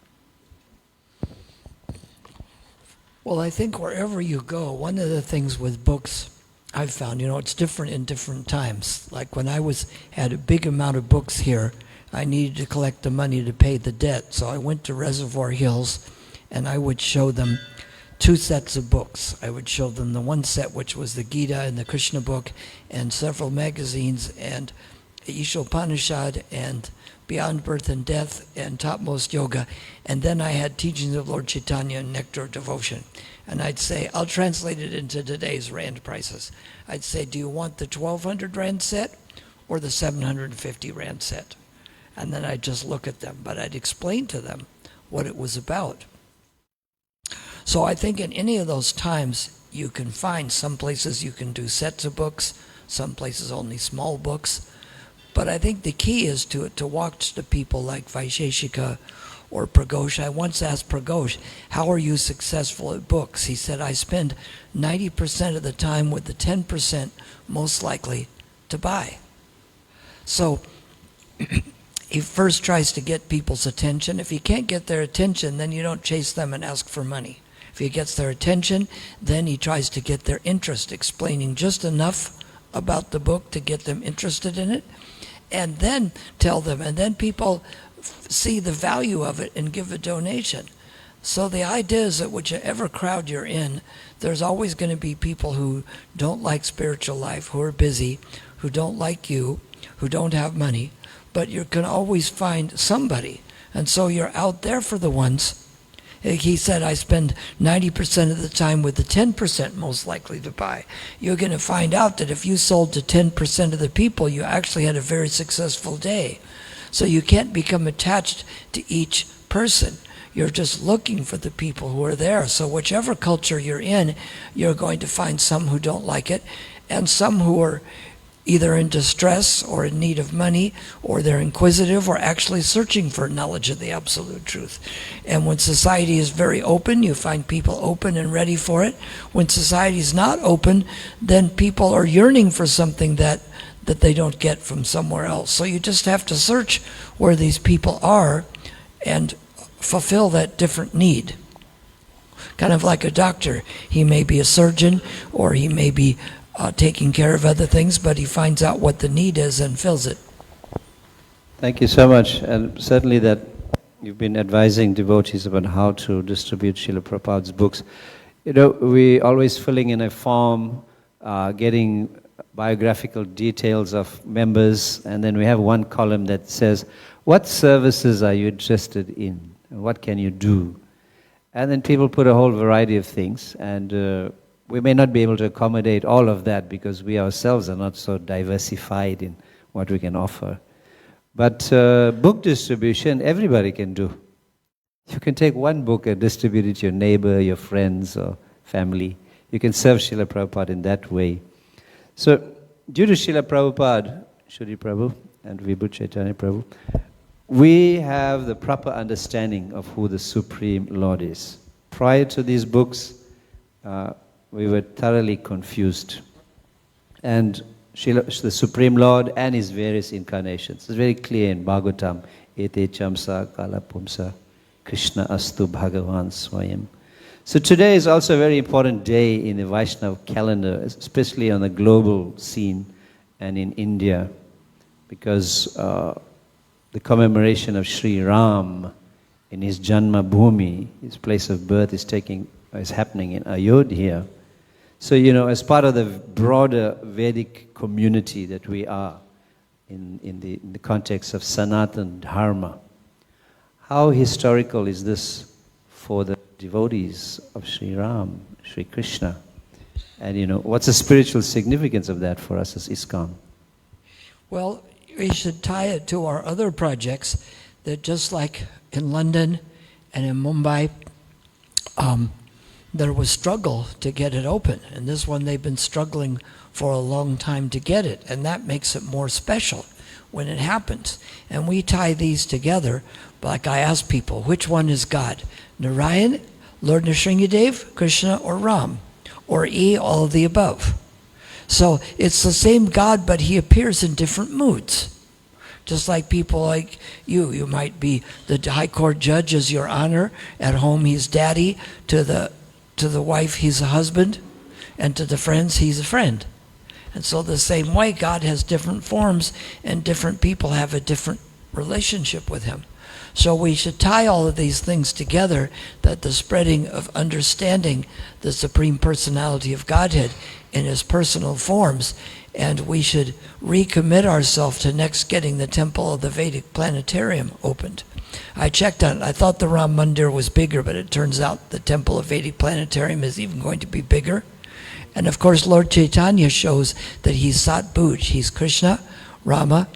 Well, I think wherever you go, one of the things with books I've found, it's different in different times. Like when I had a big amount of books here, I needed to collect the money to pay the debt. So I went to Reservoir Hills and I would show them 2 sets of books. I would show them the one set, which was the Gita and the Krishna book, and several magazines, and Ishopanishad, and Beyond Birth and Death, and Topmost Yoga. And then I had Teachings of Lord Chaitanya and Nectar of Devotion. And I'd say, I'll translate it into today's Rand prices. I'd say, do you want the 1,200 Rand set or the 750 Rand set? And then I'd just look at them, but I'd explain to them what it was about. So I think in any of those times, you can find. Some places you can do sets of books, some places only small books. But I think the key is to watch the people like Vaisheshika or Pragosh. I once asked Pragosh, how are you successful at books? He said, I spend 90% of the time with the 10% most likely to buy. So he first tries to get people's attention. If he can't get their attention, then you don't chase them and ask for money. If he gets their attention, then he tries to get their interest, explaining just enough about the book to get them interested in it, and then tell them, and then people see the value of it and give a donation. So the idea is that whichever crowd you're in, there's always going to be people who don't like spiritual life, who are busy, who don't like you, who don't have money, but you can always find somebody. And so you're out there for the ones. He said, I spend 90% of the time with the 10% most likely to buy. You're going to find out that if you sold to 10% of the people, you actually had a very successful day. So you can't become attached to each person. You're just looking for the people who are there. So whichever culture you're in, you're going to find some who don't like it, and some who are either in distress or in need of money, or they're inquisitive or actually searching for knowledge of the absolute truth. And when society is very open, you find people open and ready for it. When society is not open, then people are yearning for something that they don't get from somewhere else. So you just have to search where these people are and fulfill that different need. Kind of like a doctor. He may be a surgeon, or he may be taking care of other things, but he finds out what the need is and fills it. Thank you so much. And certainly that you've been advising devotees about how to distribute Srila Prabhupada's books. You know, we always filling in a form, getting biographical details of members, and then we have one column that says, what services are you interested in? What can you do? And then people put a whole variety of things, and we may not be able to accommodate all of that because we ourselves are not so diversified in what we can offer. But book distribution, everybody can do. You can take one book and distribute it to your neighbor, your friends, or family. You can serve Srila Prabhupada in that way. So, due to Srila Prabhupada, Kshudi Prabhu, and Vibhu Caitanya Prabhu, we have the proper understanding of who the Supreme Lord is. Prior to these books, we were thoroughly confused. And the Supreme Lord and His various incarnations. It's very clear in Bhagavatam, Ete Chamsa Kala Pumsa Krishna Astu Bhagavan Swayam. So today is also a very important day in the Vaishnava calendar, especially on the global scene and in India, because the commemoration of Sri Ram in his Janma Bhumi, his place of birth, is happening in Ayodhya. So, you know, as part of the broader Vedic community that we are in the context of Sanatana Dharma, how historical is this for the devotees of Sri Ram, Sri Krishna? And, you know, what's the spiritual significance of that for us as ISKCON? Well, we should tie it to our other projects, that just like in London and in Mumbai, there was struggle to get it open. And this one, they've been struggling for a long time to get it. And that makes it more special when it happens. And we tie these together, like I ask people, which one is God? Narayan, Lord Nrsingadev, Krishna, or Ram? Or E, all of the above? So it's the same God, but He appears in different moods. Just like people like you might be the High Court judge as your honor. At home, He's daddy. To the wife, He's a husband. And to the friends, He's a friend. And so the same way, God has different forms, and different people have a different relationship with Him. So we should tie all of these things together, that the spreading of understanding the Supreme Personality of Godhead in His personal forms, and we should recommit ourselves to next getting the Temple of the Vedic Planetarium opened. I checked on it. I thought the Ram Mandir was bigger, but it turns out the Temple of Vedic Planetarium is even going to be bigger. And of course, Lord Caitanya shows that He's Sat Bhuj. He's Krishna, Rama,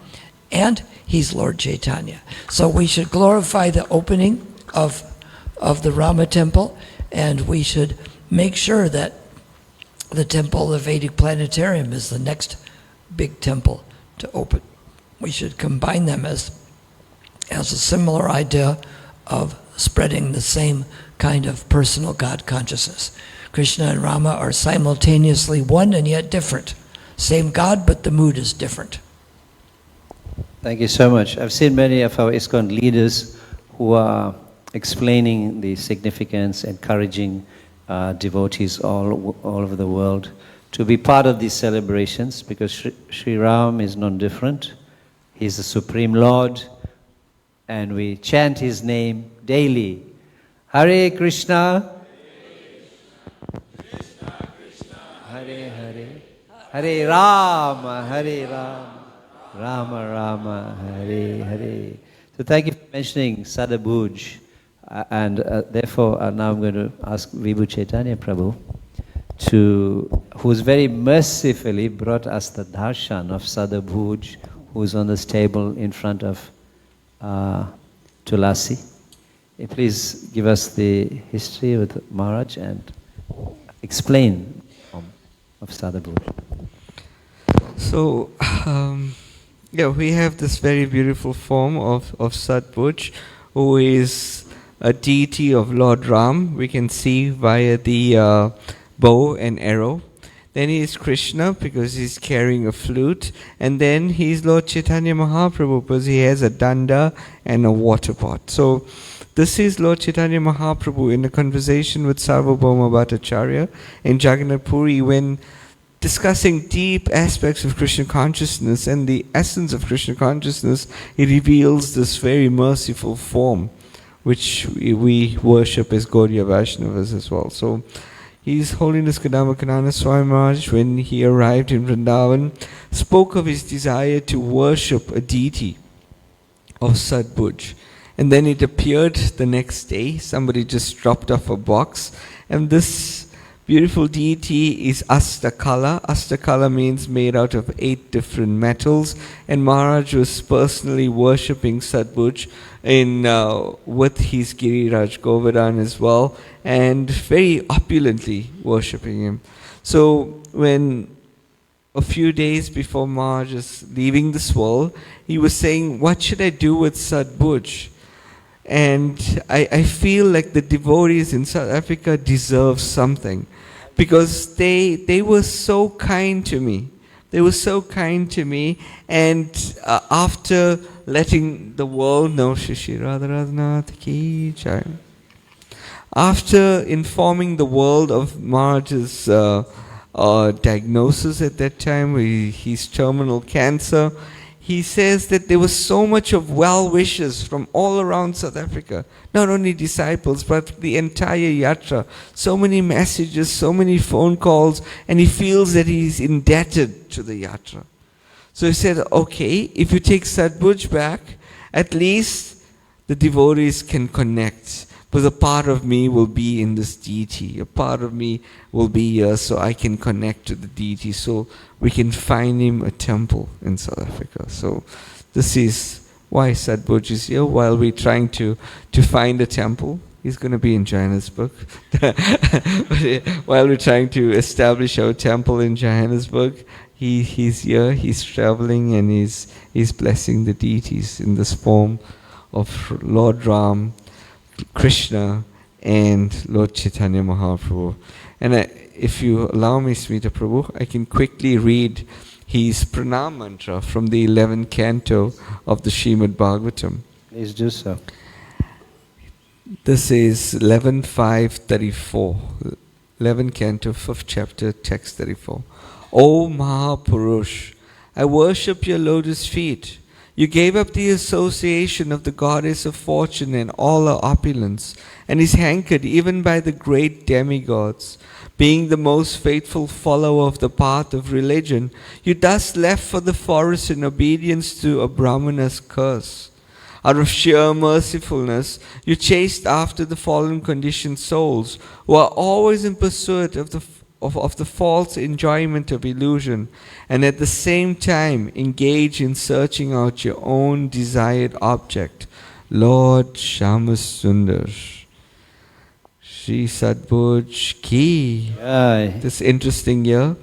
and He's Lord Caitanya. So we should glorify the opening of the Rama temple, and we should make sure that the temple, the Vedic planetarium, is the next big temple to open. We should combine them as a similar idea of spreading the same kind of personal God consciousness. Krishna and Rama are simultaneously one and yet different. Same God, but the mood is different. Thank you so much. I've seen many of our ISKCON leaders who are explaining the significance, encouraging devotees all over the world to be part of these celebrations, because Sri Ram is no different. He's the Supreme Lord, and we chant His name daily. Hare Krishna, Hare Hare, Hare Rama, Hare Rama, Rama Rama, Hare Hare. So thank you for mentioning Sadabhuj. And therefore, now I'm going to ask Vibhu Caitanya Prabhu, who's very mercifully brought us the darshan of Sadabhuj, who's on this table in front of Tulasi. Please give us the history with Maharaj and explain of Sadabhuj. So, we have this very beautiful form of Sadbhuj, who is a deity of Lord Ram. We can see via the bow and arrow. Then he is Krishna because he's carrying a flute. And then he's Lord Chaitanya Mahaprabhu because he has a danda and a water pot. So this is Lord Chaitanya Mahaprabhu in a conversation with Sarvabhauma Bhattacharya in Jagannath Puri, when discussing deep aspects of Krishna consciousness and the essence of Krishna consciousness, he reveals this very merciful form, which we worship as Gaudiya Vaishnavas as well. So, His Holiness Kadamba Kanana Swami Maharaj, when he arrived in Vrindavan, spoke of his desire to worship a deity of Sadbhuj. And then it appeared the next day, somebody just dropped off a box, and this beautiful deity is Astakala. Astakala means made out of 8 different metals, and Maharaj was personally worshipping Sadbhuj with his Giriraj Govardhan as well, and very opulently worshipping him. So when a few days before Maharaj is leaving this world, he was saying, what should I do with Sadbhuj? And I feel like the devotees in South Africa deserve something, because they were so kind to me. They were so kind to me, and after letting the world know, Shishi Radharanath Ki Jai, after informing the world of Maharaj's diagnosis at that time, his terminal cancer, he says that there was so much of well wishes from all around South Africa, not only disciples, but the entire yatra. So many messages, so many phone calls, and he feels that he's indebted to the yatra. So he said, okay, if you take Sadbhuj back, at least the devotees can connect. Because a part of me will be in this deity. A part of me will be here so I can connect to the deity. So we can find him a temple in South Africa. So this is why Sadbhuj is here. While we're trying to find a temple, he's going to be in Johannesburg. While we're trying to establish our temple in Johannesburg, he's here, he's traveling, and he's blessing the deities in this form of Lord Ram, Krishna, and Lord Chaitanya Mahaprabhu. And if you allow me, Smita Prabhu, I can quickly read his pranam mantra from the 11th canto of the Srimad Bhagavatam. Please do so. This is 11.5.34, 11th canto, 5th chapter, text 34. O Mahapurush, I worship your lotus feet. You gave up the association of the goddess of fortune and all her opulence, and is hankered even by the great demigods. Being the most faithful follower of the path of religion, you thus left for the forest in obedience to a Brahmana's curse. Out of sheer mercifulness, you chased after the fallen conditioned souls, who are always in pursuit of the false enjoyment of illusion, and at the same time engage in searching out your own desired object, Lord Shamasundar. Shri Sadbhuj Ki. Aye. This interesting year.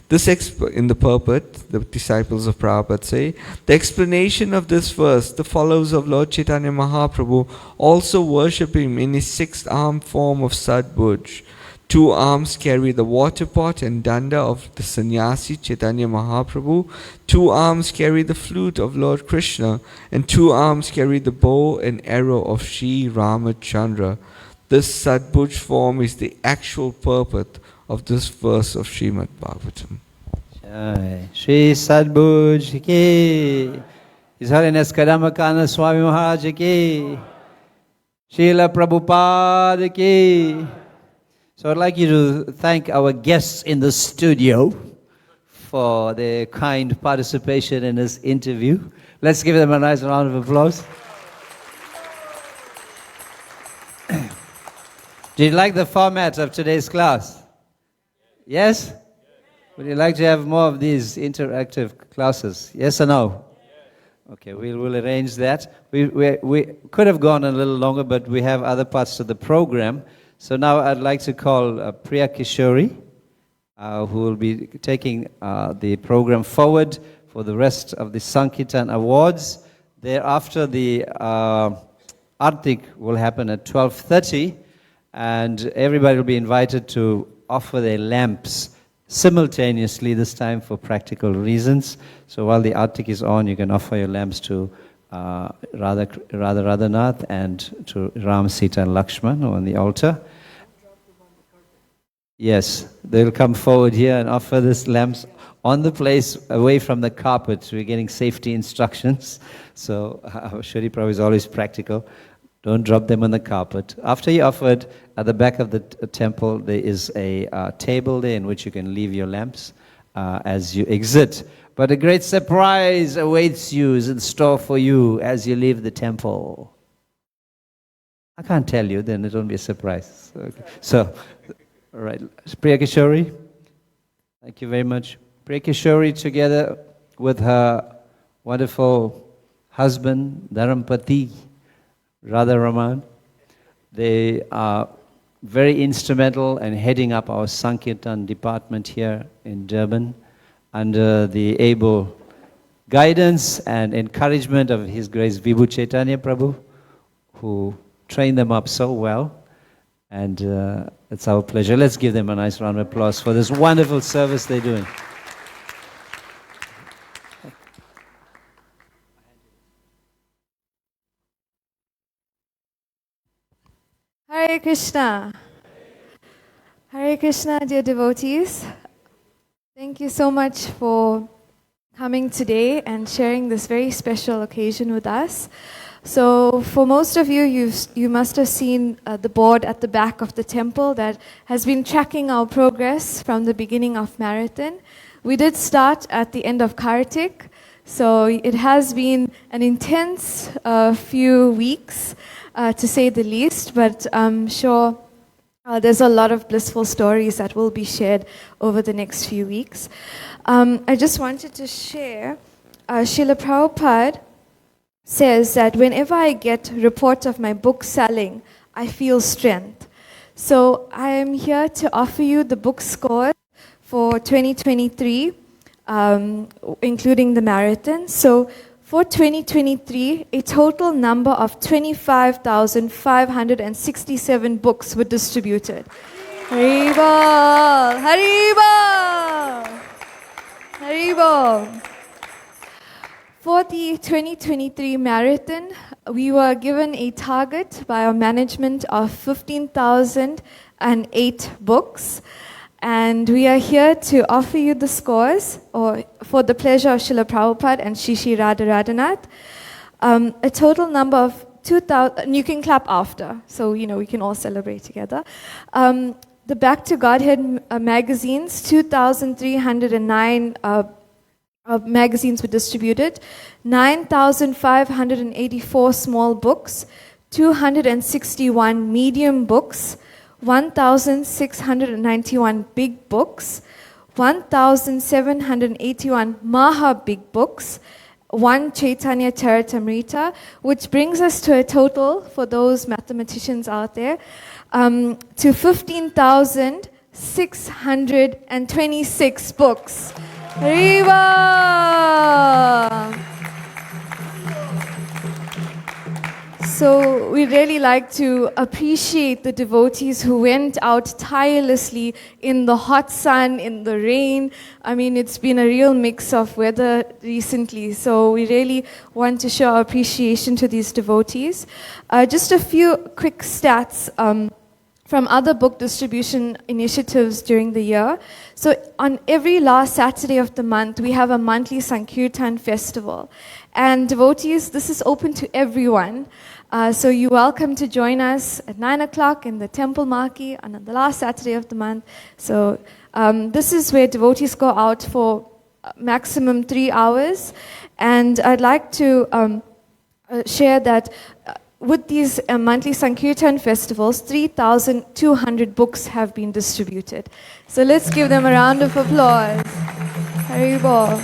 This in the purport, the disciples of Prabhupada say, the explanation of this verse, the followers of Lord Chaitanya Mahaprabhu also worship him in his sixth arm form of Sadbhuj. Two arms carry the water pot and danda of the sannyasi Chaitanya Mahaprabhu. Two arms carry the flute of Lord Krishna, and two arms carry the bow and arrow of Sri Ramachandra. This Sadbhuj form is the actual purport of this verse of Srimad Bhagavatam. Jai. Shri Sadbhuj Ki. His Holiness Kadamakana Swami Maharaj Ki. Srila Prabhupada Ki. So I'd like you to thank our guests in the studio for their kind participation in this interview. Let's give them a nice round of applause. Do you like the format of today's class? Yes? Would you like to have more of these interactive classes? Yes or no? Okay, we'll arrange that. We could have gone a little longer, but we have other parts of the program. So now I'd like to call Priya Kishori, who will be taking the program forward for the rest of the Sankirtan Awards. Thereafter, the Artik will happen at 12:30, and everybody will be invited to offer their lamps simultaneously this time for practical reasons. So while the Artik is on, you can offer your lamps to Radhanath and to Ram, Sita and Lakshman on the altar. Yes, they'll come forward here and offer these lamps on the place away from the carpet. We're getting safety instructions. So Shri Prabhu is always practical. Don't drop them on the carpet. After you offered, at the back of the temple, there is a table there in which you can leave your lamps as you exit. But a great surprise awaits you, is in store for you as you leave the temple. I can't tell you, then it won't be a surprise. Okay. So, all right, Priya Kishori, thank you very much. Priya Kishori, together with her wonderful husband, Dharampati, Radha Raman, they are very instrumental in heading up our Sankirtan department here in Durban, under the able guidance and encouragement of His Grace Vibhu Chaitanya Prabhu, who trained them up so well. And it's our pleasure. Let's give them a nice round of applause for this wonderful service they're doing. Hare Krishna. Hare Krishna, dear devotees. Thank you so much for coming today and sharing this very special occasion with us. So for most of you, you must have seen the board at the back of the temple that has been tracking our progress from the beginning of Marathon. We did start at the end of Kartik, so it has been an intense few weeks, to say the least, but I'm sure there's a lot of blissful stories that will be shared over the next few weeks. I just wanted to share, Srila Prabhupada says that whenever I get reports of my book selling, I feel strength. So I am here to offer you the book scores for 2023, including the marathon. So for 2023, a total number of 25,567 books were distributed. Haribol! Haribol! Haribol! For the 2023 marathon, we were given a target by our management of 15,008 books. And we are here to offer you the scores, or for the pleasure of Srila Prabhupada and Shri Radhanath. A total number of 2,000, you can clap after, so we can all celebrate together. The Back to Godhead magazines, 2,309 magazines were distributed, 9,584 small books, 261 medium books, 1,691 big books, 1,781 Maha big books, one Chaitanya Charitamrita, which brings us to a total, for those mathematicians out there, to 15,626 books. Hariva! So we really like to appreciate the devotees who went out tirelessly in the hot sun, in the rain. I mean, it's been a real mix of weather recently. So we really want to show our appreciation to these devotees. Just a few quick stats from other book distribution initiatives during the year. So on every last Saturday of the month, we have a monthly Sankirtan festival. And devotees, this is open to everyone. So you're welcome to join us at 9 o'clock in the Temple Marquee on the last Saturday of the month. So this is where devotees go out for maximum 3 hours. And I'd like to share that with these monthly Sankirtan festivals, 3,200 books have been distributed. So let's give them a round of applause. Haribol.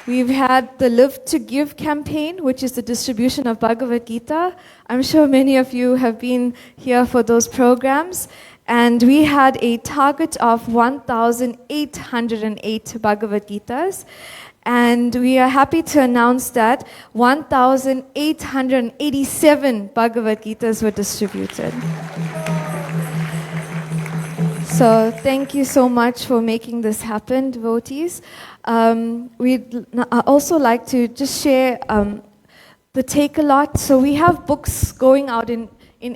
We've had the Live to Give campaign, which is the distribution of Bhagavad Gita. I'm sure many of you have been here for those programs. And we had a target of 1,808 Bhagavad Gitas. And we are happy to announce that 1,887 Bhagavad Gitas were distributed. So thank you so much for making this happen, devotees. We'd also like to just share the Take a Lot. So we have books going out in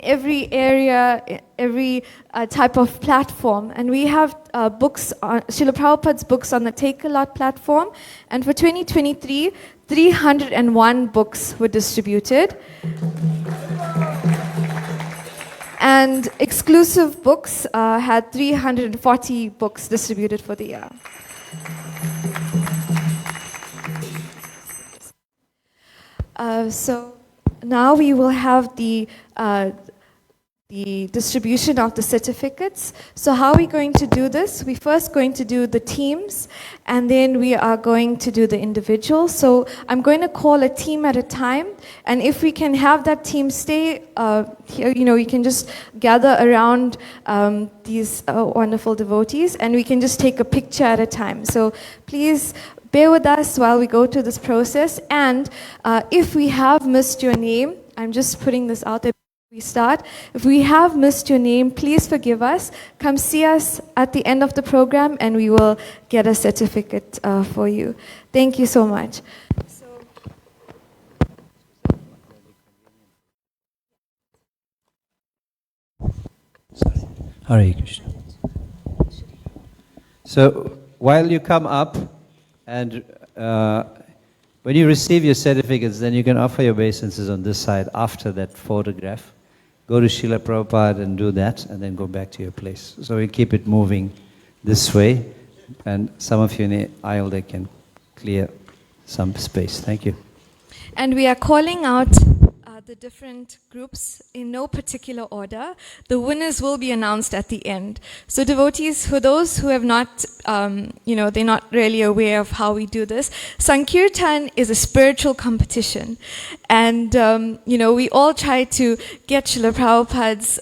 every area, every type of platform. And we have books, Srila Prabhupada's books on the Take a Lot platform. And for 2023, 301 books were distributed. And exclusive books had 340 books distributed for the year. So now we will have the distribution of the certificates. So how are we going to do this? We're first going to do the teams, and then we are going to do the individuals. So I'm going to call a team at a time, and if we can have that team stay here, you can just gather around these wonderful devotees, and we can just take a picture at a time. So please bear with us while we go through this process. And if we have missed your name, I'm just putting this out there. We start. If we have missed your name, please forgive us. Come see us at the end of the program and we will get a certificate for you. Thank you so much. Hare Krishna. So while you come up and when you receive your certificates, then you can offer your obeisances on this side after that photograph. Go to Srila Prabhupada and do that, and then go back to your place. So we keep it moving this way, and some of you in the aisle, they can clear some space. Thank you. And we are calling out the different groups in no particular order. The winners will be announced at the end. So devotees, for those who have not, they're not really aware of how we do this, Sankirtan is a spiritual competition. And, we all try to get Srila Prabhupada's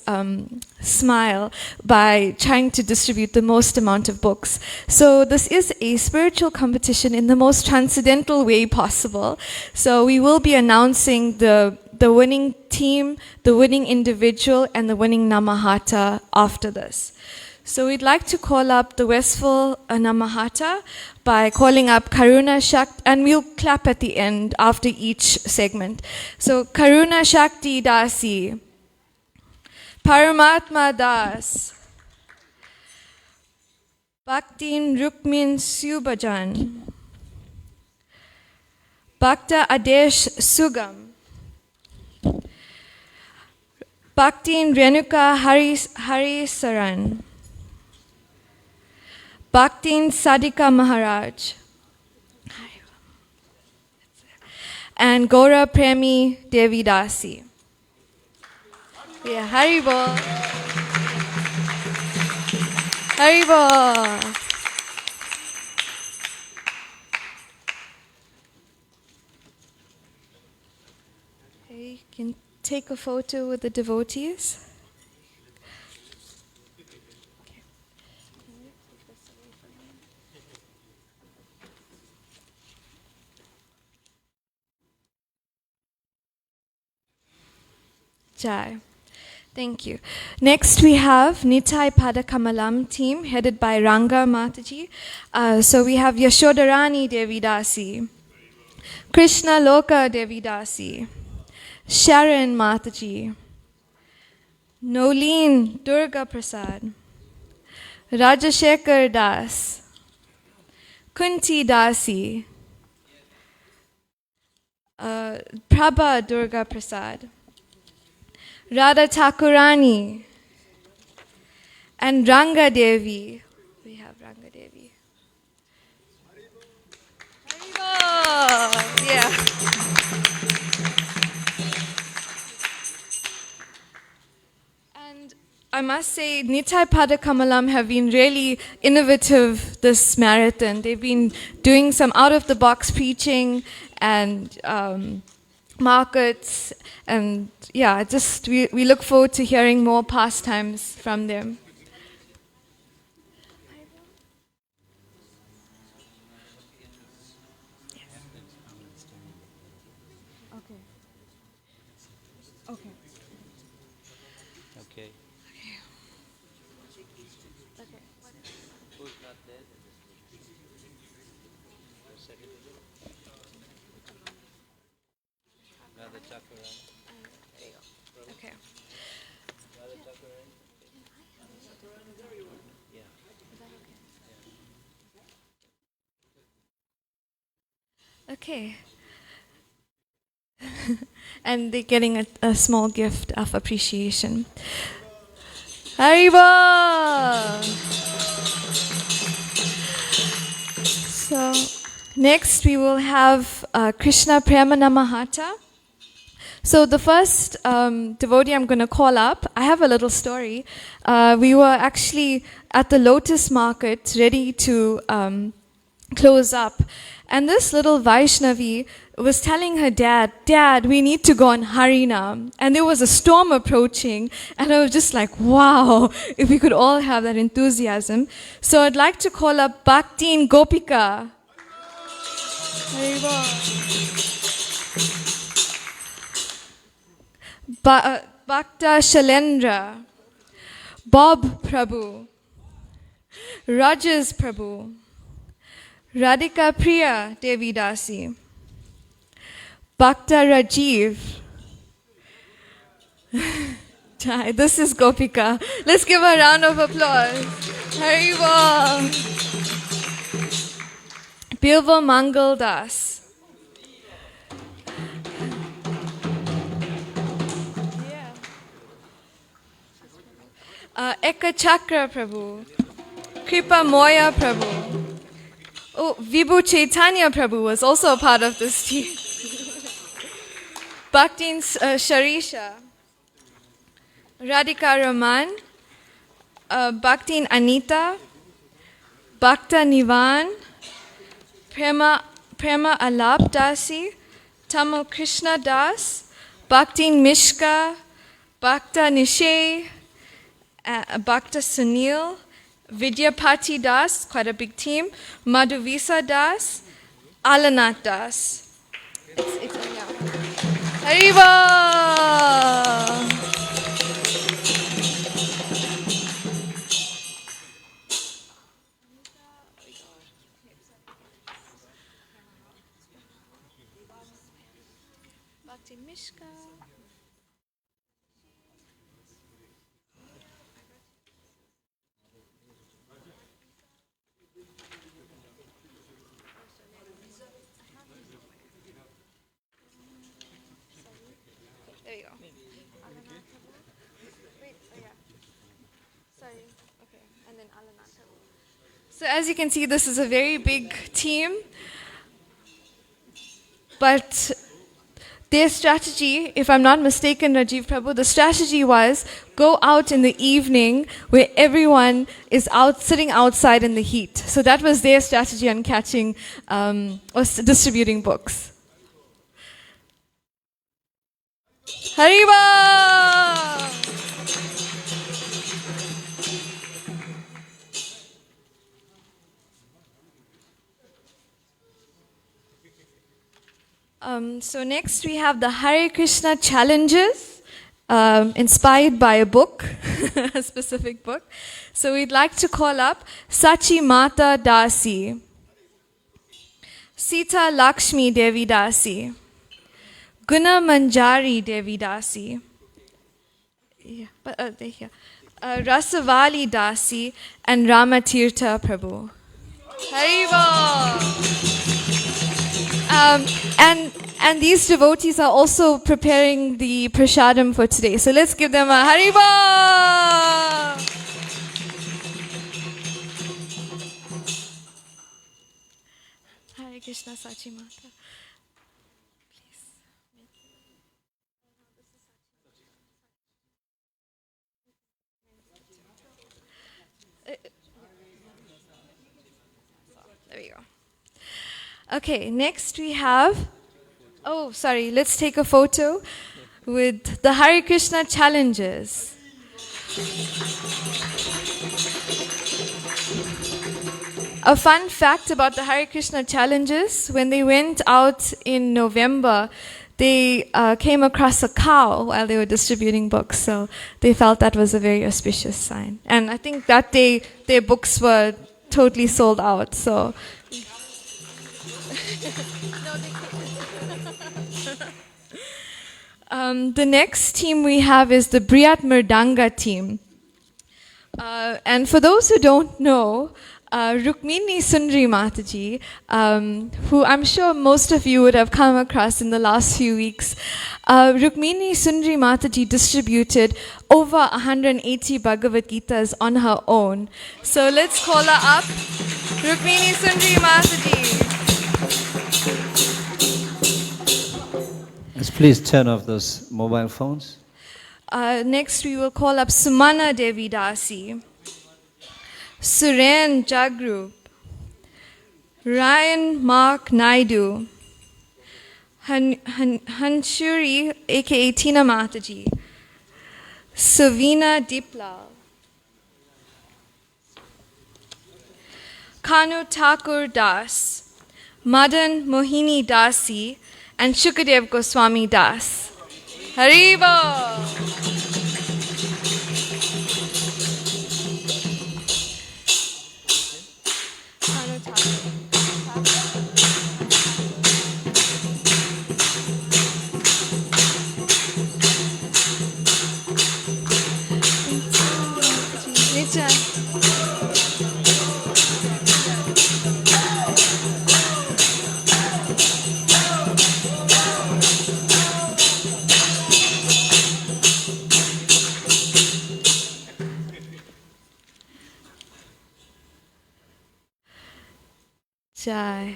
smile by trying to distribute the most amount of books. So this is a spiritual competition in the most transcendental way possible. So we will be announcing the winning team, the winning individual, and the winning Namahata after this. So we'd like to call up the Westfall Namahata by calling up Karuna Shakti, and we'll clap at the end after each segment. So Karuna Shakti Dasi, Paramatma Das, Bhaktin Rukmin Subhajan, Bhakta Adesh Sugam, Bhaktin Renuka Harisaran, Bhaktin Sadika Maharaj, and Gaura Premi Devi Dasi. Yeah, Haribol. Haribol. take a photo with the devotees. Jai. Thank you. Next we have Nitai Padakamalam team headed by Ranga Mataji. So we have Yashodarani Devidasi, Krishna Loka Devidasi, Sharon Mataji, Nolene Durga Prasad, Rajashekar Das, Kunti Dasi, Prabha Durga Prasad, Radha Thakurani, and Ranga Devi. We have Ranga Devi. Haribol! Yeah. And I must say, Nitai Padakamalam have been really innovative this marathon. They've been doing some out-of-the-box preaching and markets, and yeah, just we look forward to hearing more pastimes from them. Okay. Okay. Who's not there? Radha Thakurani. Okay. Radha Thakurani. Yeah. Okay. And they're getting a small gift of appreciation. Haribol! So, next we will have Krishna Premana Mahata. So the first devotee I'm going to call up, I have a little story. We were actually at the Lotus Market ready to close up. And this little Vaishnavi was telling her dad, "Dad, we need to go on Harinam." And there was a storm approaching. And I was just like, wow, if we could all have that enthusiasm. So I'd like to call up Bhaktin Gopika. Bhakta Shalendra, Bob Prabhu, Rajas Prabhu, Radhika Priya Devi Dasi, Bhakta Rajiv. This is Gopika. Let's give her a round of applause. Haribol. Bilva Mangal Das. Eka Chakra Prabhu, Kripa Moya Prabhu. Oh, Vibhu Caitanya Prabhu was also a part of this team. Bhaktin Sharisha, Radhika Raman, Bhaktin Anita, Bhakta Nivan, Prema Alap Dasi, Tamil Krishna Das, Bhaktin Mishka, Bhakta Nishay, Bhakta Sunil, Vidyapati Das, quite a big team, Madhuvisa Das, Alanath Das. It's Haribol! Bhakti Mishka. There you go. Wait, oh yeah. Sorry. Okay, and then Alanata. So as you can see, this is a very big team. But their strategy, if I'm not mistaken, Rajiv Prabhu, the strategy was go out in the evening where everyone is out sitting outside in the heat. So that was their strategy on catching or distributing books. Haribo! So next we have the Hare Krishna challenges, inspired by a book, a specific book. So we'd like to call up Sachi Mata Dasi, Sita Lakshmi Devi Dasi, Guna Manjari Devi Dasi, Rasavali Dasi, and Ramatirtha Prabhu. Haribo! And these devotees are also preparing the prasadam for today. So let's give them a Haribo! Hare Krishna Sachi Mata. There we go. Okay, next we have, let's take a photo with the Hare Krishna challenges. A fun fact about the Hare Krishna challenges, when they went out in November, they came across a cow while they were distributing books, so they felt that was a very auspicious sign. And I think that day their books were totally sold out, so... The next team we have is the Briyat Mridanga team. And for those who don't know, Rukmini Sundri Mataji, who I'm sure most of you would have come across in the last few weeks, Rukmini Sundri Mataji distributed over 180 Bhagavad Gitas on her own. So let's call her up, Rukmini Sundri Mataji. Let's please turn off those mobile phones. Next we will call up Sumana Devi Dasi, Suren Jagrup, Ryan Mark Naidu, Hanshuri aka Tina Mataji, Savina Diplal, Kanu Thakur Das, Madan Mohini Dasi, and Shukadev Goswami Das. Haribo! Jai.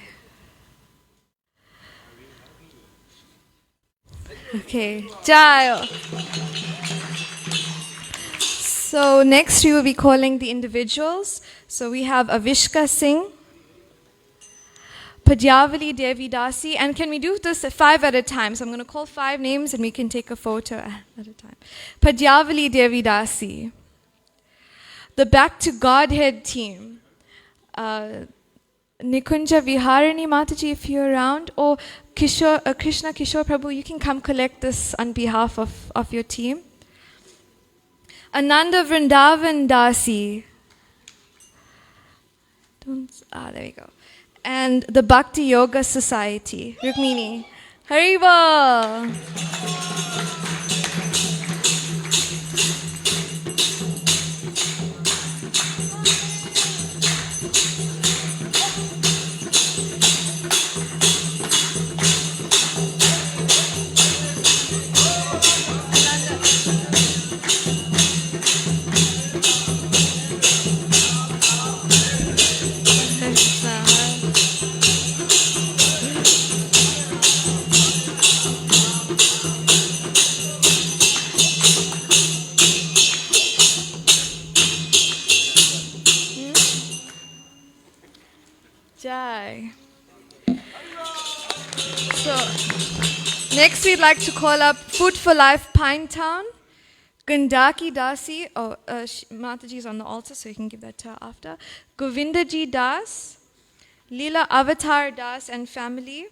Okay, Jai. So next we will be calling the individuals. So we have Avishka Singh, Padyavali Devi Dasi, and can we do this 5 at a time? So I'm going to call 5 names and we can take a photo at a time. Padyavali Devi Dasi. The Back to Godhead team. Nikunja Viharini Mataji, if you're around, or Krishna Kishore Prabhu, you can come collect this on behalf of your team. Ananda Vrindavan Dasi. There we go. And the Bhakti Yoga Society. Rukmini. Haribo! Jai. So Next, we'd like to call up Food for Life Pinetown. Gandaki Dasi, Mataji is on the altar, so you can give that to her after. Govindaji Das, Leela Avatar Das and family,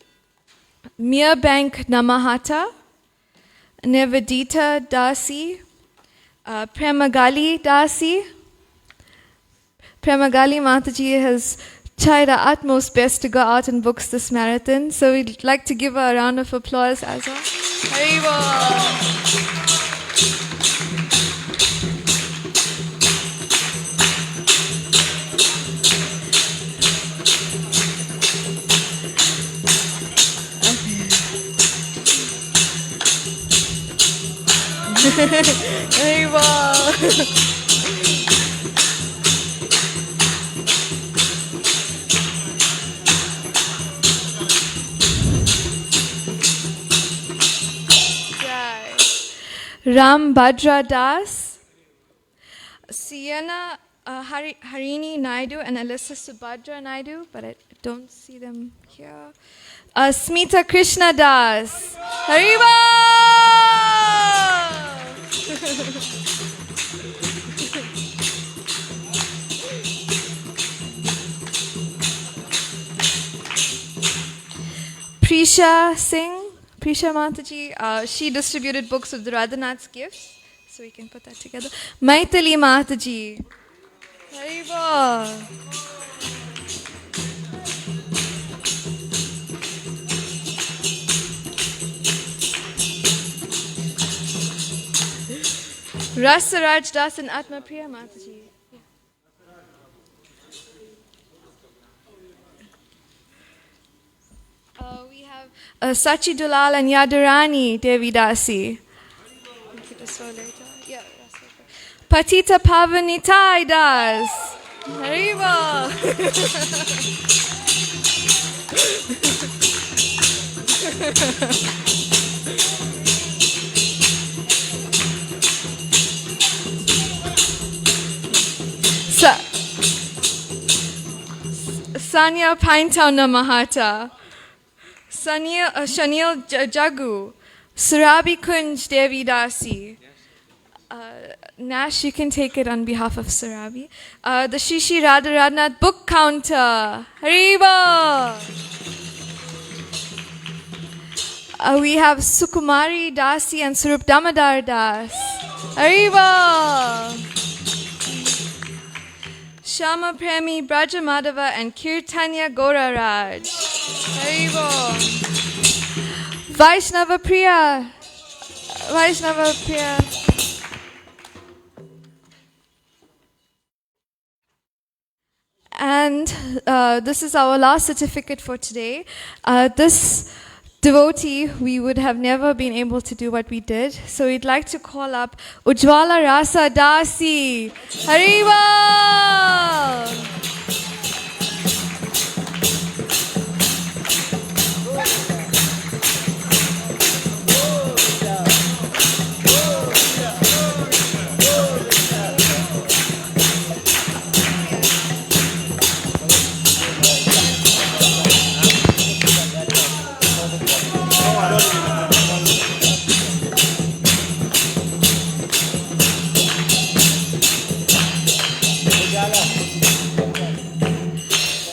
Meerbank Namahata, Nevadita Dasi, Premagali Dasi. Premagali Mataji has tried her utmost best to go out and books this marathon, so we'd like to give her a round of applause as well. Haribo! Ram Bhadra Das, Sienna Harini Naidu and Alyssa Subhadra Naidu, but I don't see them here. Smita Krishna Das. Haribo! Prisha Singh. Prisha Mataji, she distributed books with Radhanath's gifts, so we can put that together. Maitali Mataji. Haribo. Rasaraj Das and Atma Priya Mataji. We have Sachi Dulal and Yadurani Devi Dasi. Yeah, Patita Pavanitai Das. Haribo. Sanya Pinetown Namahata. Shanil Jagu, Surabi Kunj Devi Dasi. Nash, you can take it on behalf of Surabi. The Shishi Radhanath Book Counter. Haribo! We have Sukumari Dasi and Surup Damodar Das. Haribo! Shama Premi Braja Madhava and Kirtanya Gauraraj. Haribo. Vaishnava Priya. Vaishnava Priya. And this is our last certificate for today. This devotee, we would have never been able to do what we did. So we'd like to call up Ujwala Rasa Dasi. Haribo!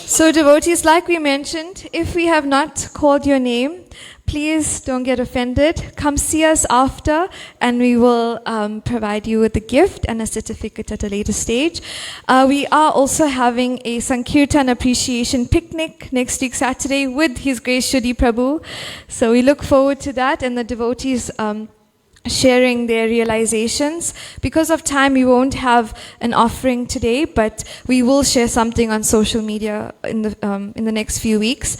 So devotees, like we mentioned, if we have not called your name, please don't get offended. Come see us after and we will provide you with a gift and a certificate at a later stage. We are also having a Sankirtan appreciation picnic next week Saturday with His Grace Kshudi Prabhu. So we look forward to that and the devotees sharing their realizations. Because of time, we won't have an offering today, but we will share something on social media in the next few weeks.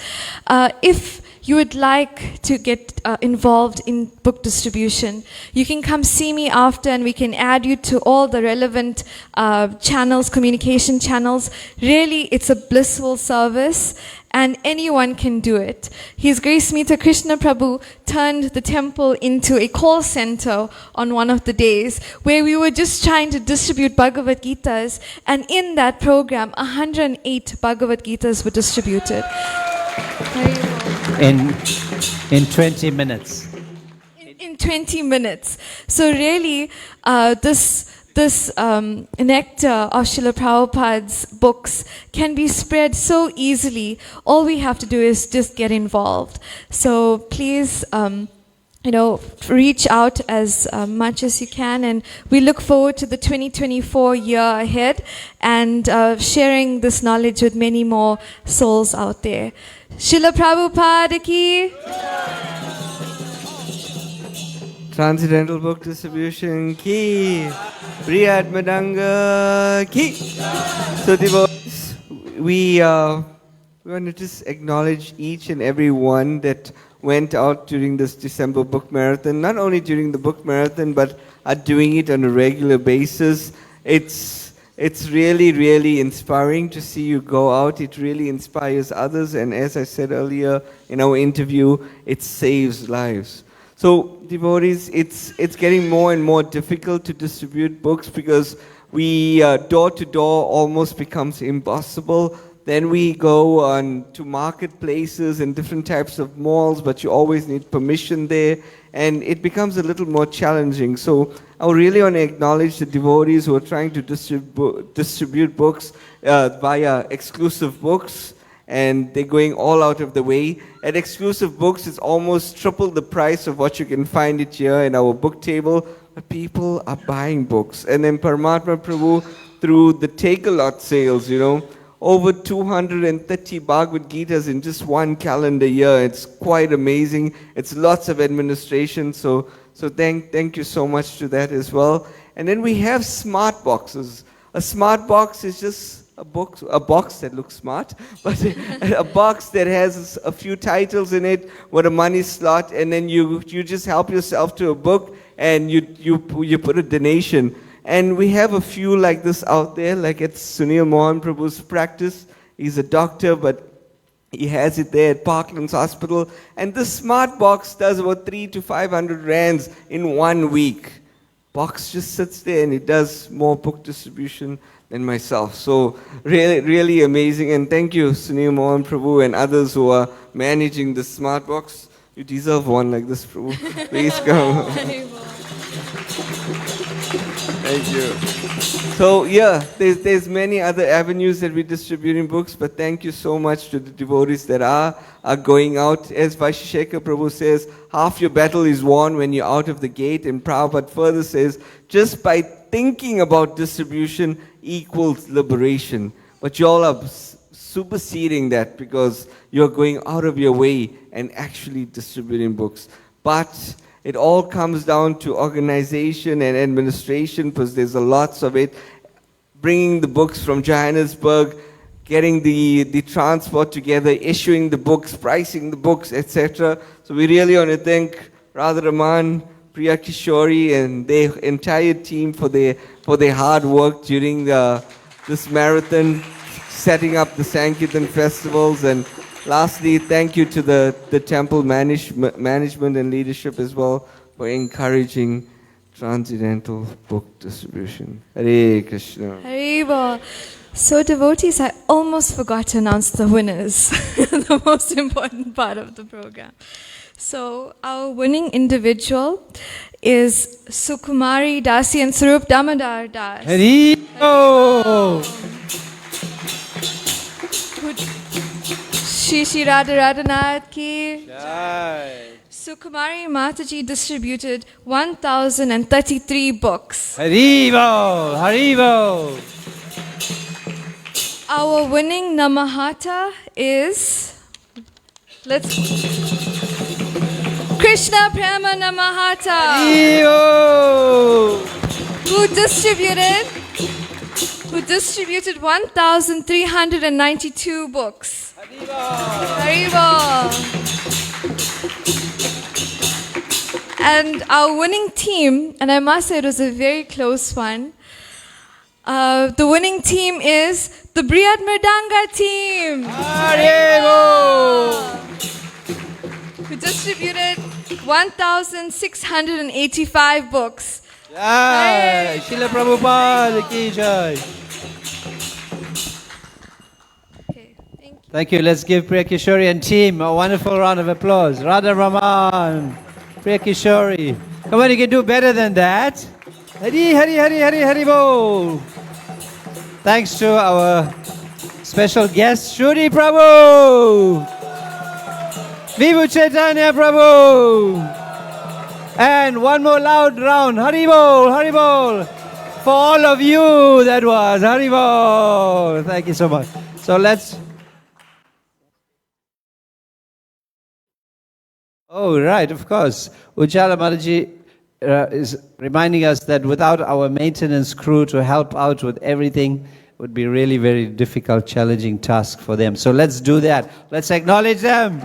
If you would like to get involved in book distribution, you can come see me after and we can add you to all the relevant channels, communication channels. Really, it's a blissful service and anyone can do it. His Grace Smita Krishna Prabhu turned the temple into a call center on one of the days where we were just trying to distribute Bhagavad Gitas, and in that program 108 Bhagavad Gitas were distributed. In 20 minutes. in 20 minutes. So really, this nectar of Srila Prabhupada's books can be spread so easily. All we have to do is just get involved. So please, reach out as much as you can, and we look forward to the 2024 year ahead and sharing this knowledge with many more souls out there. Srila Prabhupada ki. Transcendental Book Distribution ki. Brihad Madanga ki. So devotees, we want to just acknowledge each and every one that went out during this December book marathon, not only during the book marathon, but are doing it on a regular basis. It's really, really inspiring to see you go out. It really inspires others, and as I said earlier in our interview, it saves lives. So devotees, it's getting more and more difficult to distribute books because we door to door almost becomes impossible. Then we go on to marketplaces and different types of malls, but you always need permission there, and it becomes a little more challenging. So I really want to acknowledge the devotees who are trying to distribute books via exclusive books, and they're going all out of the way. At exclusive books, it's almost triple the price of what you can find it here in our book table, but people are buying books. And then Paramatma Prabhu, through the take-a-lot sales, over 230 Bhagavad Gitas in just one calendar year. It's quite amazing. It's lots of administration. So thank you so much to that as well. And then we have smart boxes. A smart box is just a box that looks smart, but a box that has a few titles in it with a money slot, and then you just help yourself to a book and you put a donation. And we have a few like this out there, like it's Sunil Mohan Prabhu's practice. He's a doctor, but he has it there at Parklands Hospital. And this smart box does about 300 to 500 rands in 1 week. Box just sits there and it does more book distribution than myself. So really, really amazing. And thank you, Sunil Mohan Prabhu and others who are managing the smart box. You deserve one like this, Prabhu. Please come. Thank you. So yeah, there's many other avenues that we're distributing books, but thank you so much to the devotees that are going out. As Vaisheshekar Prabhu says, half your battle is won when you're out of the gate, and Prabhupada further says, just by thinking about distribution equals liberation. But you all are superseding that because you're going out of your way and actually distributing books. But it all comes down to organization and administration, because there's a lots of it. Bringing the books from Johannesburg, getting the transport together, issuing the books, pricing the books, etc. So we really want to thank Radha Raman, Priya Kishori, and their entire team for their hard work during this marathon, setting up the Sankirtan festivals. And lastly, thank you to the temple management and leadership as well for encouraging transcendental book distribution. Hare Krishna. Hare Bol. So devotees, I almost forgot to announce the winners, the most important part of the program. So our winning individual is Sukumari Dasi and Sarup Damodar Das. Hare Bol. Shri Radha Radhanath ki. Jai. Sukumari Mataji distributed 1,033 books. Hare Bol. Hare Bol. Our winning Namahata is, Krishna Prema Namahata, who distributed 1,392 books. Haribol. And our winning team, and I must say it was a very close one, the winning team is the Brihad Mridanga team. Haribol. Who distributed 1,685 books. Jai. Srila Prabhupada ki jai. Okay, thank you. Thank you. Let's give Priya Kishori and team a wonderful round of applause. Radha Raman, Priya Kishori. Come on, you can do better than that. Hari, Hari, Hari, Hari, Hari Bol. Thanks to our special guest, Kshudi Prabhu. Vibhu Caitanya Prabhu. And one more loud round. Hari Bol, Hari Bol. For all of you, that was Hari Bol. Thank you so much. So let's. Oh, right, of course. Ujjala Mataji is reminding us that without our maintenance crew to help out with everything, it would be really very difficult, challenging task for them. So let's do that. Let's acknowledge them.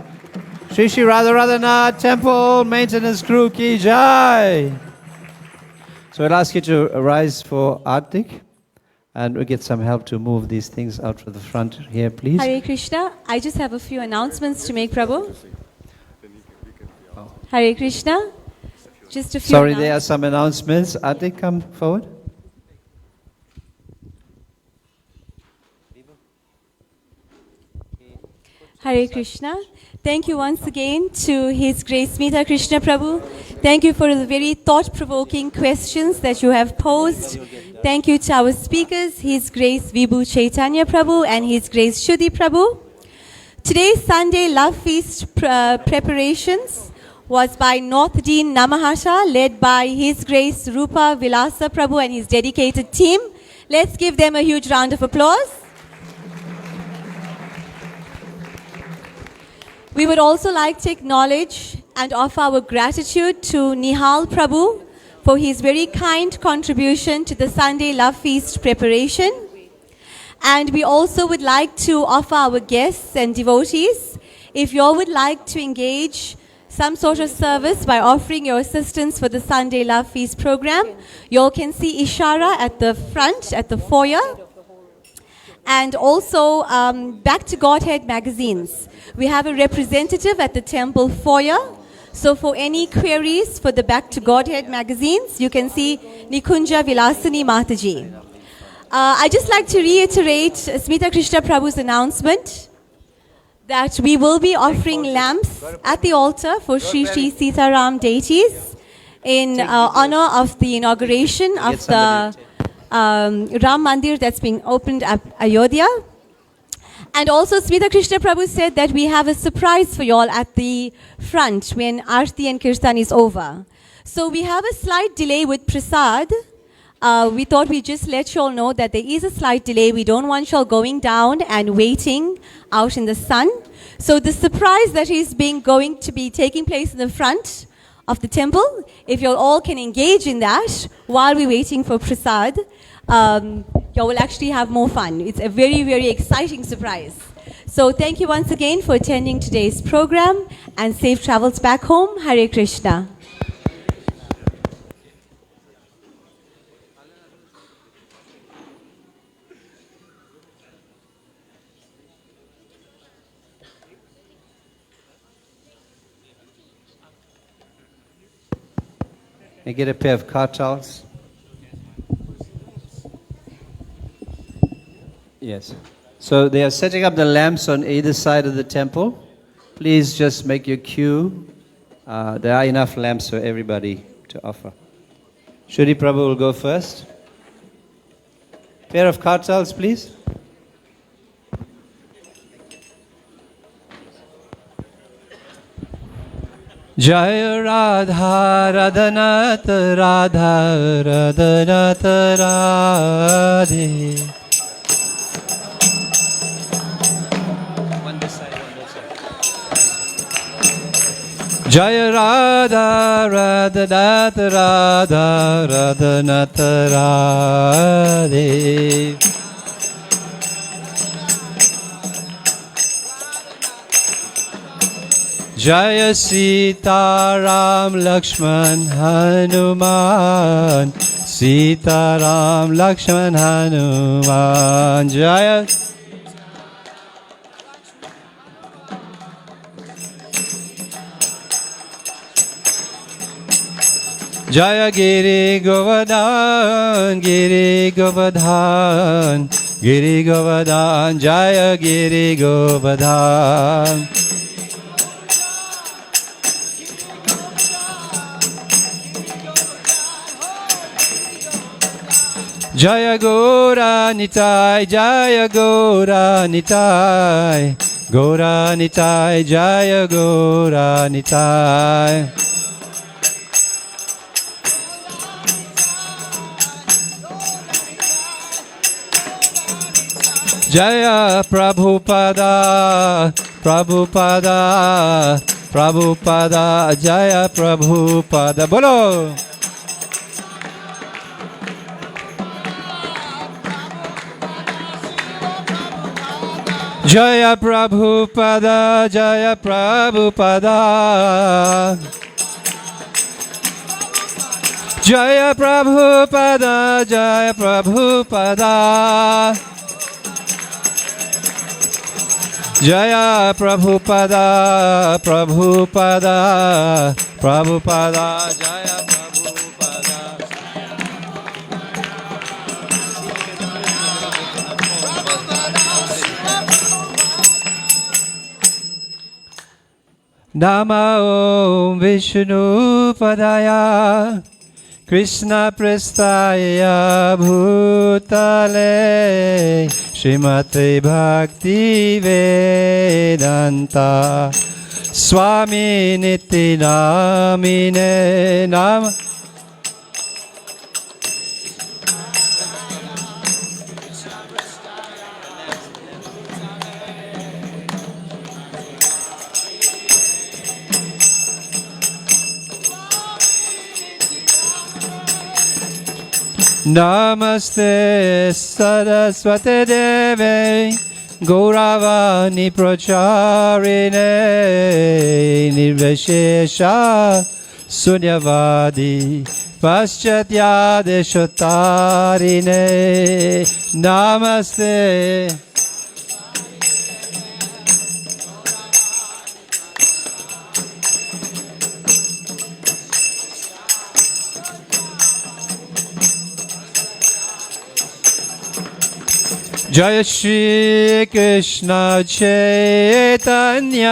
Shri Shri Radharanath Temple Maintenance Crew Ki Jai. So I'll ask you to rise for Artik, and we'll get some help to move these things out to the front here, please. Hare Krishna. I just have a few announcements to make, Prabhu. Hare Krishna. Just a few. Sorry, there are some announcements. Artik, come forward. Hare Krishna. Thank you once again to His Grace Smita Krishna Prabhu. Thank you for the very thought-provoking questions that you have posed. Thank you to our speakers, His Grace Vibhu Caitanya Prabhu and His Grace Kshudi Prabhu. Today's Sunday Love Feast preparations was by North Dean Namahasha, led by His Grace Rupa Vilasa Prabhu and his dedicated team. Let's give them a huge round of applause. We would also like to acknowledge and offer our gratitude to Nihal Prabhu for his very kind contribution to the Sunday Love Feast preparation. And we also would like to offer our guests and devotees, if you all would like to engage some sort of service by offering your assistance for the Sunday Love Feast program, you all can see Ishara at the front, at the foyer. And also Back to Godhead magazines. We have a representative at the temple foyer. So for any queries for the Back to Godhead magazines, you can see Nikunja Vilasini Mataji. I'd just like to reiterate Smita Krishna Prabhu's announcement that we will be offering lamps at the altar for Sri Sri Sitaram deities in honor of the inauguration of the Ram Mandir that's being opened at Ayodhya. And also Smita Krishna Prabhu said that we have a surprise for you all at the front when Aarti and Kirtan is over. So we have a slight delay with Prasad. We thought we'd just let you all know that there is a slight delay. We don't want you all going down and waiting out in the sun. So the surprise that is going to be taking place in the front of the temple, if you all can engage in that while we're waiting for Prasad, you will actually have more fun. It's a very, very exciting surprise. So thank you once again for attending today's program and safe travels back home. Hare Krishna. Can I get a pair of car towels? Yes. So they are setting up the lamps on either side of the temple. Please just make your queue. There are enough lamps for everybody to offer. Kshudi Prabhu will go first. Pair of car towels, please. Jaya Radha Radhanath Radha Radhanath Radhe. One this side, one this side. Jaya Radha Radhanath Radha Radhanath Radhe. Jaya Sita Ram Lakshman Hanuman, Sita Ram Lakshman Hanuman. Jaya Jaya Giri Govardhan, Giri Govardhan, Giri Govardhan, Jaya Giri Govardhan. Jaya Gora Nitai, Jaya Gora Nitai, Gora Nitai, Jaya Gora Nitai. Jaya Prabhupada, Prabhupada, Prabhupada, Jaya Prabhupada. Bolo! Jaya Prabhupada, Jaya Prabhupada. Jaya Prabhupada, Jaya Prabhupada. Jaya Prabhupada, Prabhupada, Prabhupada, Jaya Prabhupada. Namo Vishnu Padaya, Krishna Prestaya Bhutale, Srimate Bhakti Vedanta, Swami Niti Namine Nama. Namaste Saraswate Deve Gauravani Pracharine Nirvishesha Sunyavadi Paschatya Deshotarine Namaste Jai Shri Krishna Caitanya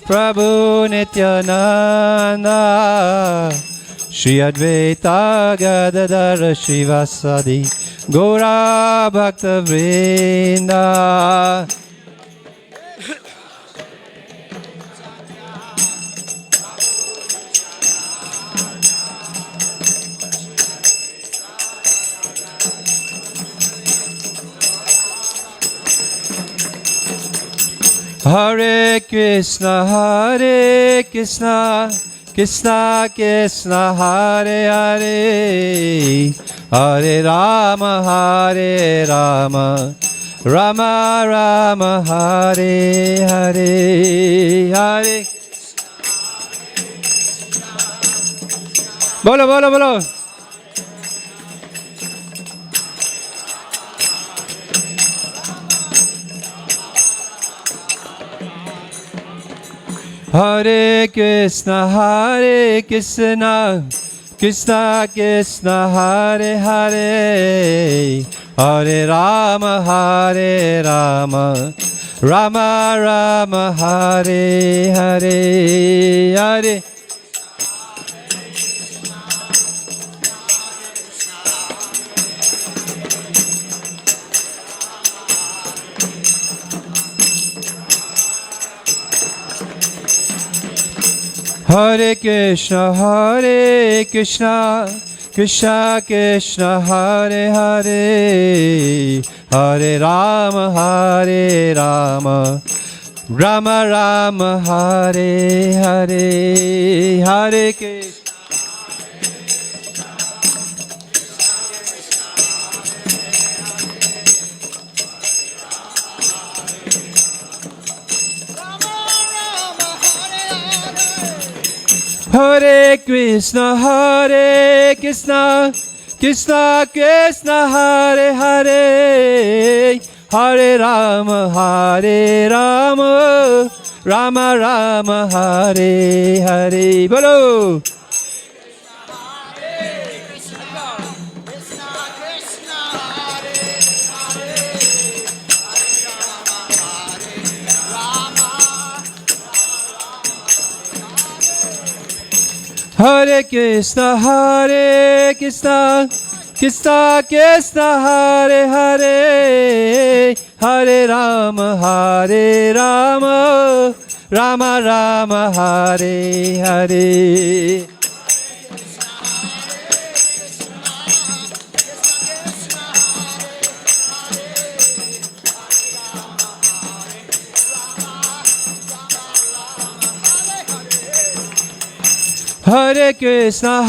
Prabhu Nityananda Shri Advaita Gadadara Shivasadi Gaura Bhakta Vrinda. Hare Krishna, Hare Krishna, Krishna Krishna, Hare Hare, Hare Rama, Hare Rama, Rama Rama, Hare Hare, Hare. Bolo, bolo, bolo. Hare Krishna, Hare Krishna, Krishna Krishna, Hare Hare, Hare Rama, Hare Rama, Rama Rama, Hare Hare, Hare. Hare Krishna, Hare Krishna, Krishna Krishna, Hare Hare, Hare Rama, Hare Rama, Rama Rama, Hare Hare, Hare Krishna. Hare Krishna, Hare Krishna, Krishna Krishna, Hare Hare, Hare Rama, Hare Rama, Rama Rama, Hare Hare. Bolo. Hare Krishna, Hare Krishna, Krishna Krishna Hare Hare Hare Rama Rama Rama Hare Hare. Hare Krishna,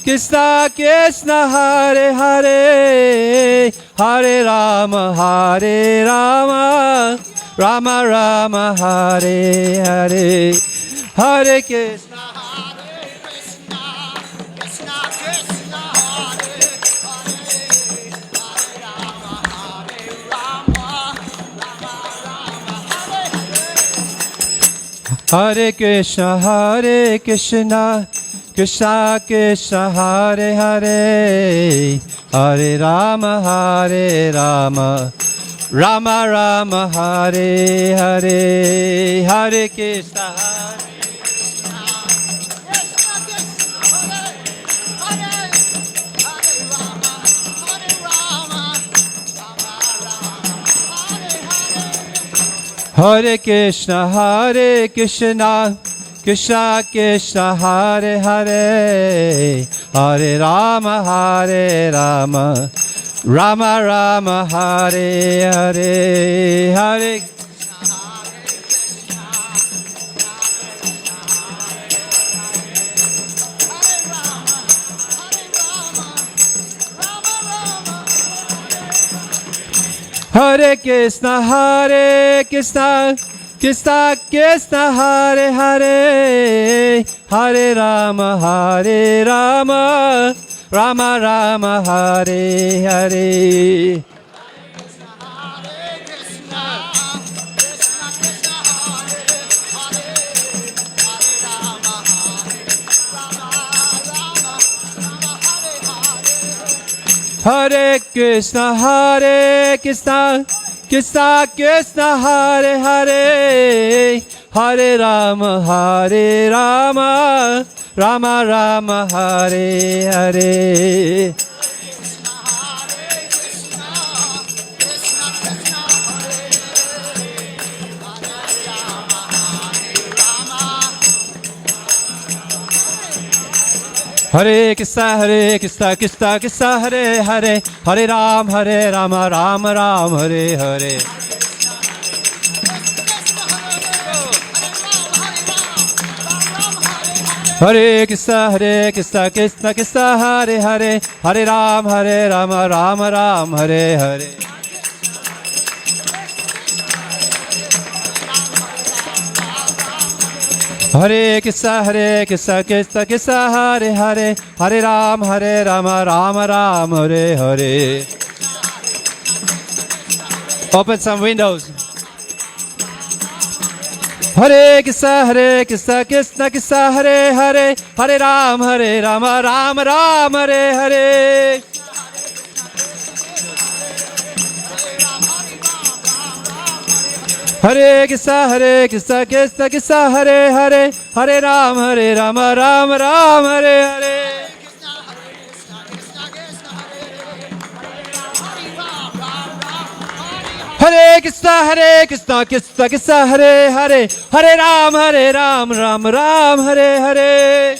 Krishna Krishna, Hare Hare, Hare Rama, Rama Rama, Hare Hare, Hare Krishna. Hare Krishna, Krishna Krishna, Hare Hare, Hare Rama, Rama Rama, Hare Hare, Hare Krishna. Hare Krishna, Krishna Krishna, Hare Hare, Hare Rama, Rama Rama, Hare Hare, Hare. Hare Krishna, Krishna Krishna, Hare Hare, Hare Rama, Rama Rama, Hare Hare. Hare Krishna, Krishna Krishna, Hare Hare, Hare Rama, Rama Rama, Hare Hare. Hare Krishna, Krishna Krishna, Hare Hare, Hare Rama, Rama Rama, Hare Hare. Hare Krishna, Krishna Krishna, Hare Hare, Hare Rama, Rama Rama, Hare Hare. Hare Krishna, Krishna Krishna, Hare Hare, Hare Rama, Rama Rama, Hare Hare. Open some windows. Hare Krishna, Krishna Krishna, Hare Hare, Hare Rama, Rama Rama, Hare Hare. Hare Krishna, Krishna Krishna, Hare Hare, Hare Rama, Rama Rama, Hare Hare. Hare Krishna, Krishna Krishna, Hare Hare, Hare Rama, Rama Rama, Hare Hare.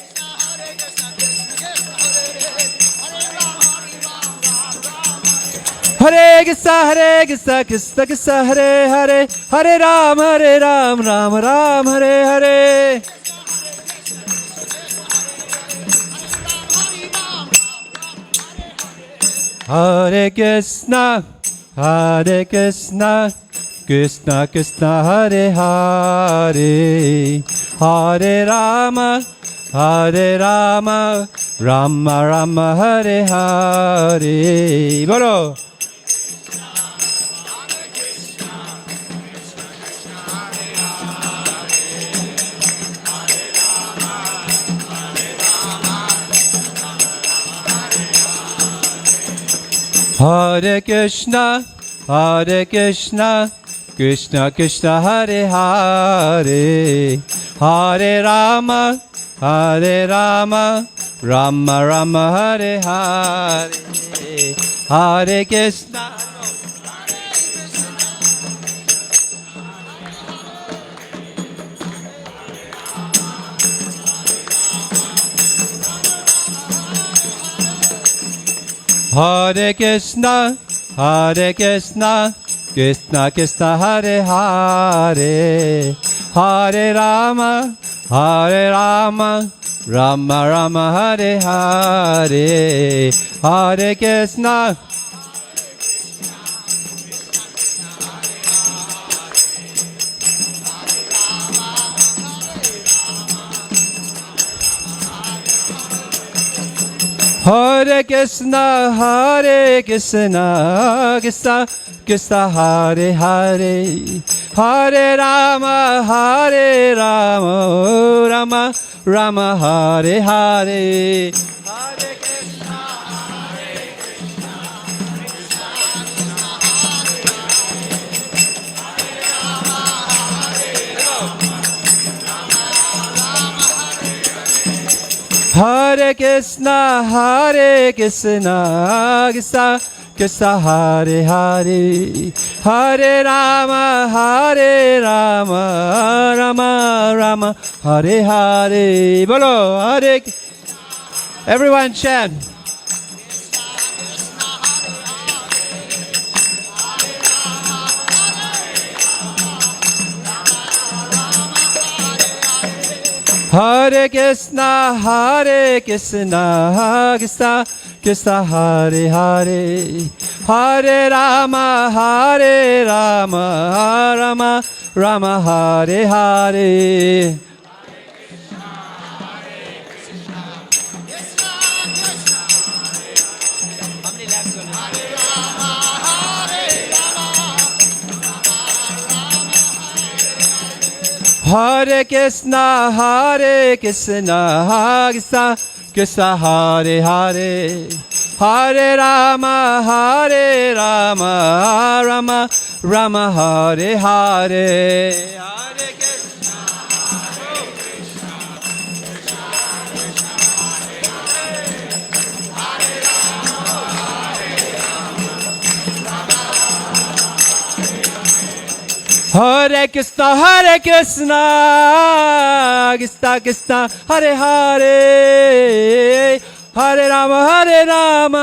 Hare Krishna, Krishna Krishna, Hare Hare, Hare Rama, Rama Rama, Hare Hare. Hare Krishna, Krishna Krishna, Hare Hare, Hare Rama, Rama Rama, Hare Hare. Bolo. Hare Krishna, Krishna Krishna, Hare Hare, Hare Rama, Rama Rama Hare Hare, Hare Krishna. Hare Krishna, Hare Krishna, Krishna Krishna Hare Hare, Hare Rama, Hare Rama, Rama Rama Hare Hare, Hare Krishna. Hare Krishna, Hare Krishna, Krishna Krishna Hare Hare, Hare Rama, Hare Rama, Rama Rama Hare Hare. Hare Krishna, Hare Krishna, Krishna Krishna Hare Krishna, Hare Krishna, Krishna Krishna Hare Hare, Hare Rama, Hare Rama, Rama Rama Hare Hare. Bolo Hare. Everyone chant. Hare Krishna, Hare Krishna, Krishna Krishna Hare Hare, Hare Rama, Hare Rama, Rama Rama Hare Hare. Hare Krishna, Hare Krishna, Krishna Krishna Hare Hare, Hare Rama, Hare Rama, Rama Rama Hare Hare. Hare Krishna, Hare Krishna, Krishna Krishna Hare Hare, Hare Rama, Hare Rama,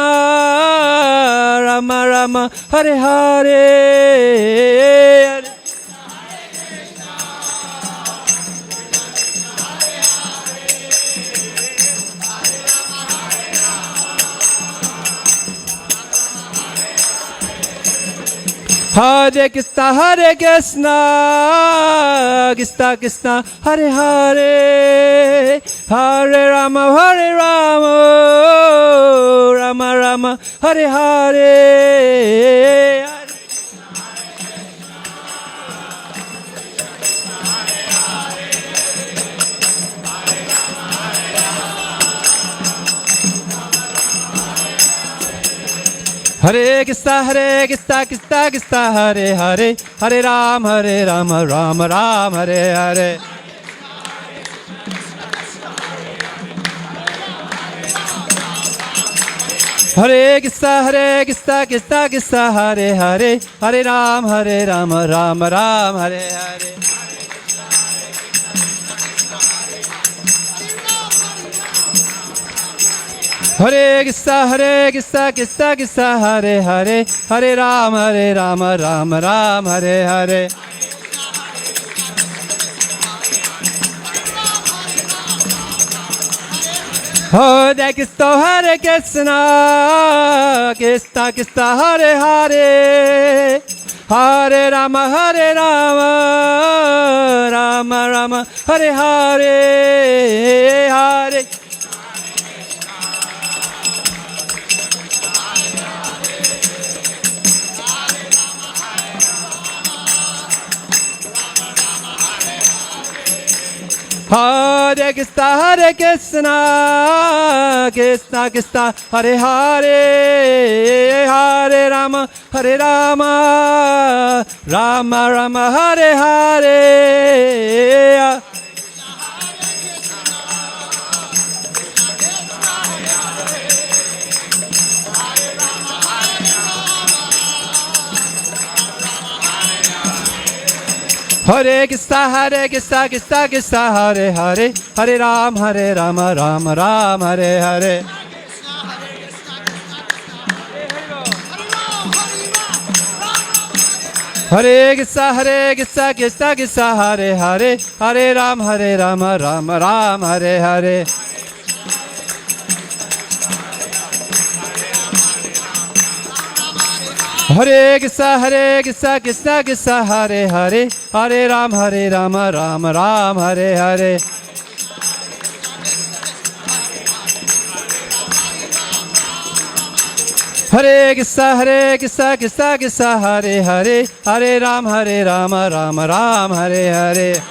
Hare Krishna, Hare Krishna, Krishna Krishna Hare Hare, Hare Rama, Hare Rama, Rama Rama Hare Hare. Hare Krishna, Hare Krishna, Krishna Krishna Hare Hare, Hare Rama, Hare Rama, Rama Rama Hare Hare. Hare Krishna, Hare Krishna, Krishna Krishna Hare Hare, Hare Rama, Rama Rama Hare Hare. Hare Krishna, Hare Krishna, Krishna Krishna Hare Hare, Hare Rama, Rama Rama Hare Hare. Hare Krishna, Hare Krishna, Krishna Krishna Hare Hare, Hare Rama, Rama Rama Hare Hare. Hare Krishna, Hare Krishna, Krishna Krishna Hare Hare, Hare Rama, Rama Rama Hare Hare, Hare. Hare Krishna, Hare Krishna, Krishna Krishna Hare Hare, Hare Rama, Rama Rama Hare Hare. Hare Krishna, Krishna Krishna, Hare Hare, Hare Ram, Ram Ram, Hare Hare. Hare Krishna, Krishna Krishna, Hare Hare, Hare Ram, Ram Ram, Hare Hare. Hare Krishna, Krishna Krishna, Hare Hare, Hare Ram, Ram Ram, Hare Hare. Hare Krishna, Krishna Krishna, Hare Hare, Hare Ram, Ram Ram, Hare Hare.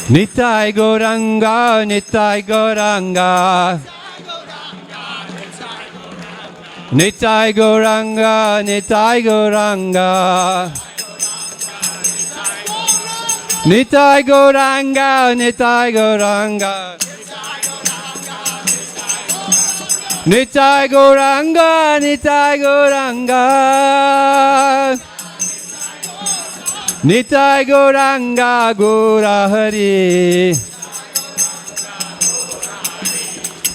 Nitai Gauranga, Nitai Gauranga. Nitai Gauranga, Nitai Gauranga. Nitai Gauranga, Nitai Gauranga. Nitai Gauranga, Nitai Gauranga. Nitai Gauranga, Gaura Hari.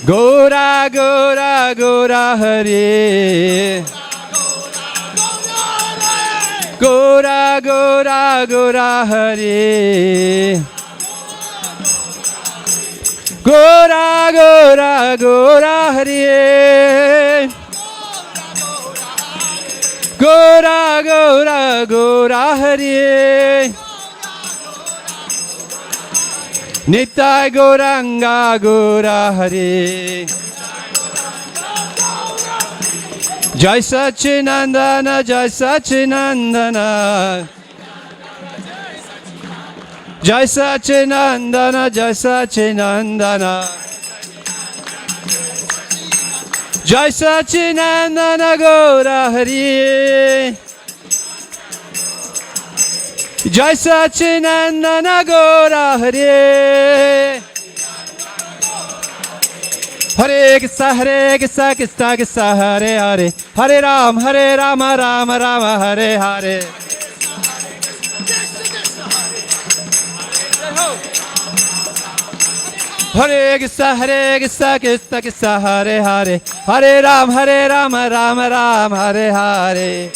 Gaura, Gaura, Gaura Hari. Gaura, Gaura, Gaura Hari. Gaura, Gaura, Gaura Hari. Gaura, Gaura, Gaura Hari. Nitai Gauranga, Gaura Hari. Jai Sachinandana, Jai Sachinandana. Jai Sachinandana, Jai Sachinandana. Jai Sachinandana, Gaura Hari. Jai Sachinandana, Gaura Hari. Hare Krishna, Krishna Krishna, Hare Hare, Hare Ram, Ram Ram, Hare Hare. Hare Krishna, Krishna Krishna, Hare Hare, Hare Ram, Ram Ram, Hare Hare.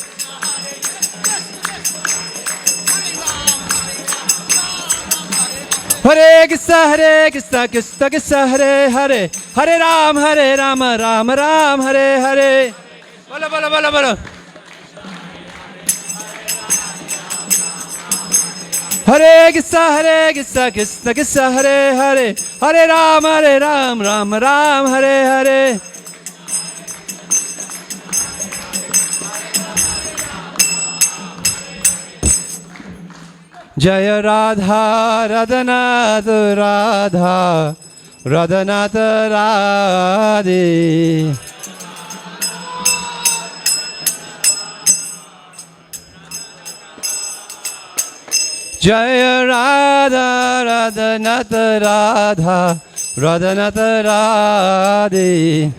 Hare Krishna, Krishna Krishna, Hare Hare, Hare Ram, Ram Ram, Hare Hare. Bolo, bolo, bolo, bolo. Hare Krishna, Krishna Krishna, Hare Hare, Hare Ram, Ram Ram, Hare Hare. Jaya Radha, Radhanath Radha, Radhanath Radhe. Jaya Radha, Radhanath Radha, Radhanath Radhe.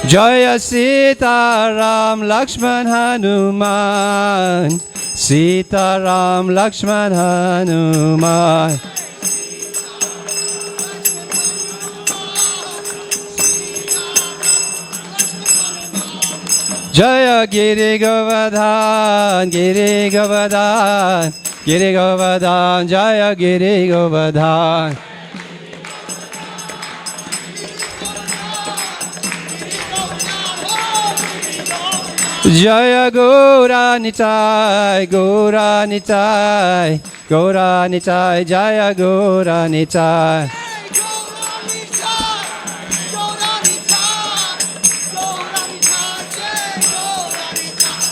Jaya Sita Ram Lakshman Hanuman, Sita Ram Lakshman Hanuman. Jaya Giri Govardhan, Giri Govardhan, Giri Govardhan, Jaya Giri Govardhan. Jaya Gaura Nitai, Gaura Nitai, Gaura Nitai, Jaya Gaura Nitai.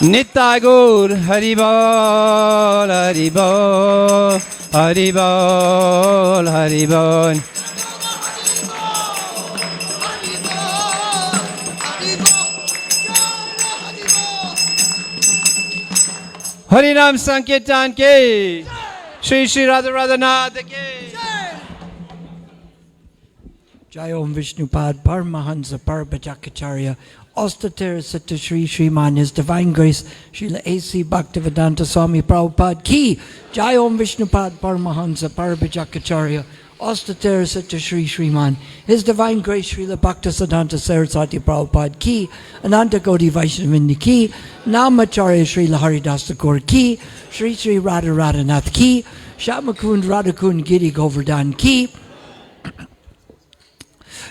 Nitai Gaur, Haribol, Haribol, Haribol, Haribol. Harinam Sankirtan ke, Shri Shri Radha Radhanath ke. Jai Om Vishnupad Paramahansa Parabhajakacharya Ostatir Satta Shri Sriman His Divine Grace Srila A.C. Bhaktivedanta Swami Prabhupada Ki Jai Om Vishnupad Paramahansa Parabhajakacharya Ostatir Satta Shri Sriman His Divine Grace Srila Bhaktisiddhanta Saraswati Prabhupada Ki Ananta Gaudiya Vaishnavindi Ki Namacharya Srila Haridas Thakur Ki Sri Sri Radha Radhanath Ki Shyamakund Radhakund Giri Govardhan Ki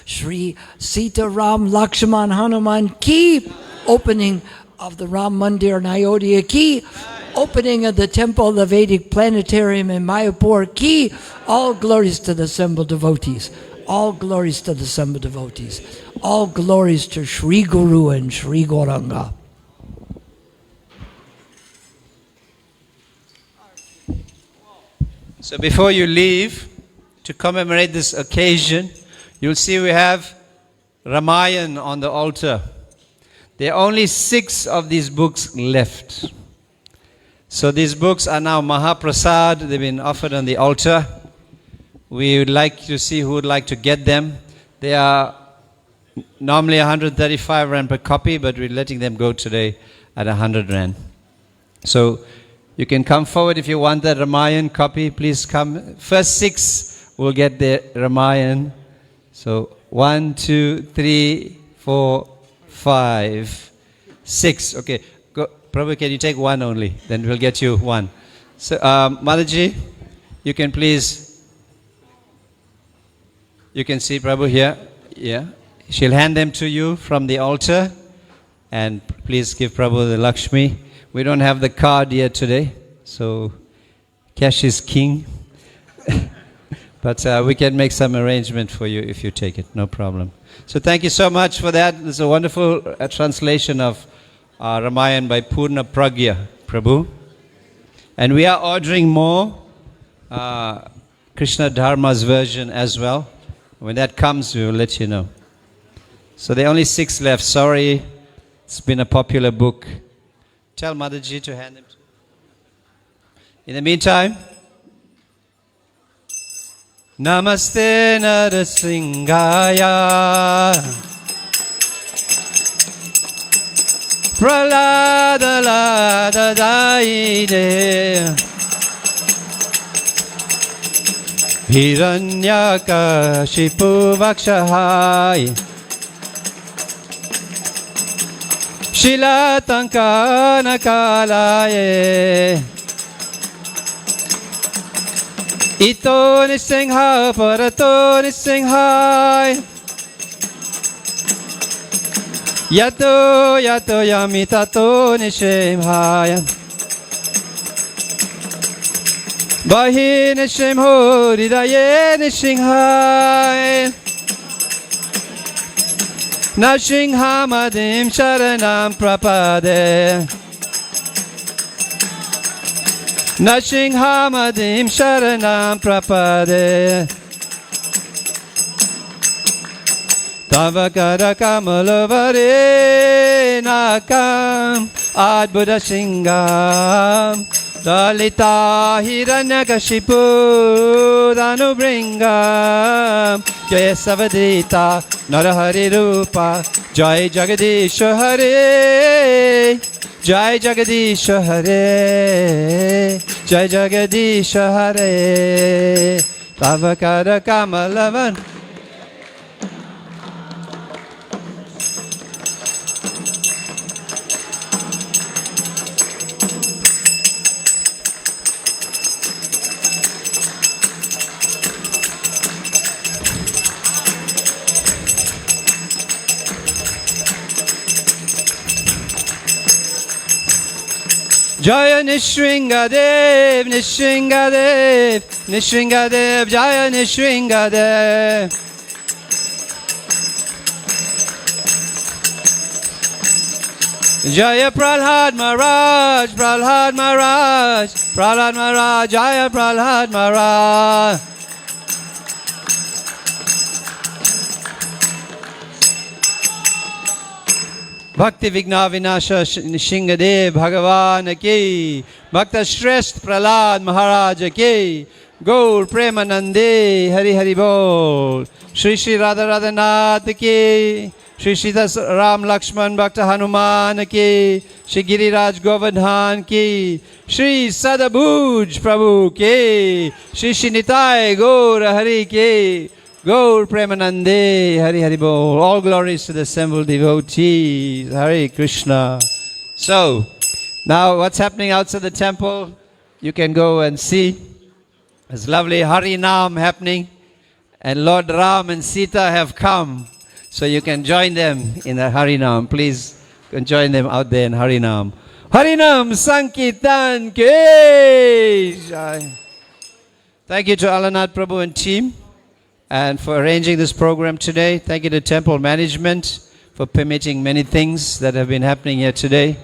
Shri Sita Ram Lakshman Hanuman Ki, opening of the Ram Mandir in Ayodhya Ki, opening of the temple of the Vedic planetarium in Mayapur Ki. All glories to the assembled devotees. All glories to the assembled devotees. All glories to Shri Guru and Shri Gauranga. So before you leave, to commemorate this occasion, you'll see we have Ramayana on the altar. There are only 6 of these books left. So these books are now Mahaprasad. They've been offered on the altar. We would like to see who would like to get them. They are normally 135 Rand per copy, but we're letting them go today at 100 Rand. So you can come forward if you want that Ramayana copy. Please come. First 6 will get the Ramayana. So 1, 2, 3, 4, 5, 6. Okay, go, Prabhu, can you take one only? Then we'll get you one. So, Mataji, you can please. You can see Prabhu here. Yeah, she'll hand them to you from the altar, and please give Prabhu the Lakshmi. We don't have the card yet today, so cash is king. But we can make some arrangement for you if you take it, no problem. So thank you so much for that. This is a wonderful translation of Ramayana by Purna Pragya, Prabhu. And we are ordering more Krishna Dharma's version as well. When that comes, we will let you know. So there are only 6 left. Sorry, it's been a popular book. Tell Mataji to hand them to you. In the meantime, Namaste Narasingaya Pralada Lada Daide Hiranyakashipu Vakshahai Shilatankana Kalaye Ito nisingha parato nisinghai Yato yato yamitato nishimhaya Bahi nishimho ridaye nishinghai Nashingha sharanam prapade Nashingha sharanam prapade Tavakara kamalavare nakam adbuddha singam Dalita hiranyakashipu danubringam Jaya savadita narahari rupa Jai jagadisha hare Jai jagadisha hare Jai jagadisha hare Tavakara kamalavan Jaya Nishringadev, Nishringadev, Nishringadev, Jaya Nishringadev. Jaya Prahlad Maharaj, Prahlad Maharaj, Prahlad Maharaj, Jaya Prahlad Maharaj. Bhakti Vigna Vinasha Nishingadev Bhagavan ki Bhakta Shrest Prahlad Maharaj ki Gaur Premanande, Hari Hari Bol. Shri Shri Radha Radhanath ki, Shri Shri Das Ram Lakshman Bhakta Hanuman ki, Shri Giriraj Govardhan ki, Shri Sadabhuj Prabhu ki, Shri Shri Nitai Gaur Hari ki, Gaur Premanande, Hari Hari Bol. All glories to the assembled devotees. Hare Krishna. So, now what's happening outside the temple? You can go and see. There's lovely Harinam happening. And Lord Ram and Sita have come. So you can join them in the Harinam. Please you can join them out there in Harinam. Harinam Sankirtan Ke Jai. Thank you to Alanath Prabhu and team and for arranging this program today. Thank you to temple management for permitting many things that have been happening here today.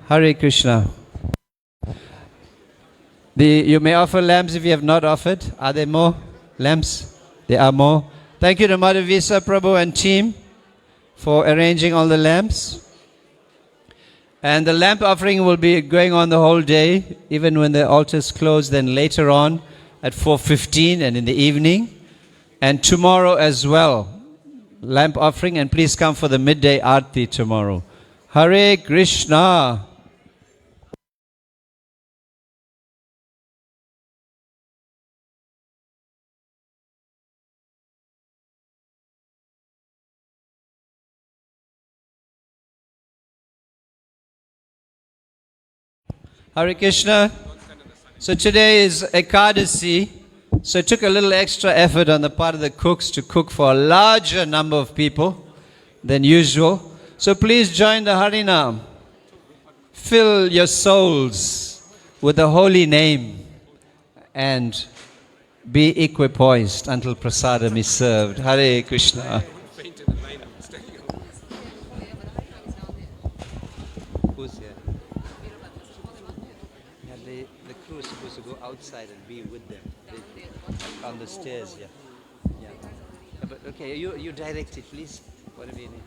Hare Krishna. You may offer lamps if you have not offered. Are there more lamps? There are more. Thank you to Mother Visa Prabhu and team for arranging all the lamps. And the lamp offering will be going on the whole day, even when the altar is closed, then later on at 4:15 and in the evening. And tomorrow as well, lamp offering. And please come for the midday aarti tomorrow. Hare Krishna. Hare Krishna. So today is Ekadasi. So it took a little extra effort on the part of the cooks to cook for a larger number of people than usual. So please join the Harinam. Fill your souls with the holy name and be equipoised until prasadam is served. Hare Krishna. The crew is supposed to go outside and be with them on the stairs. Yeah. But okay, you direct it, please. Whatever you need.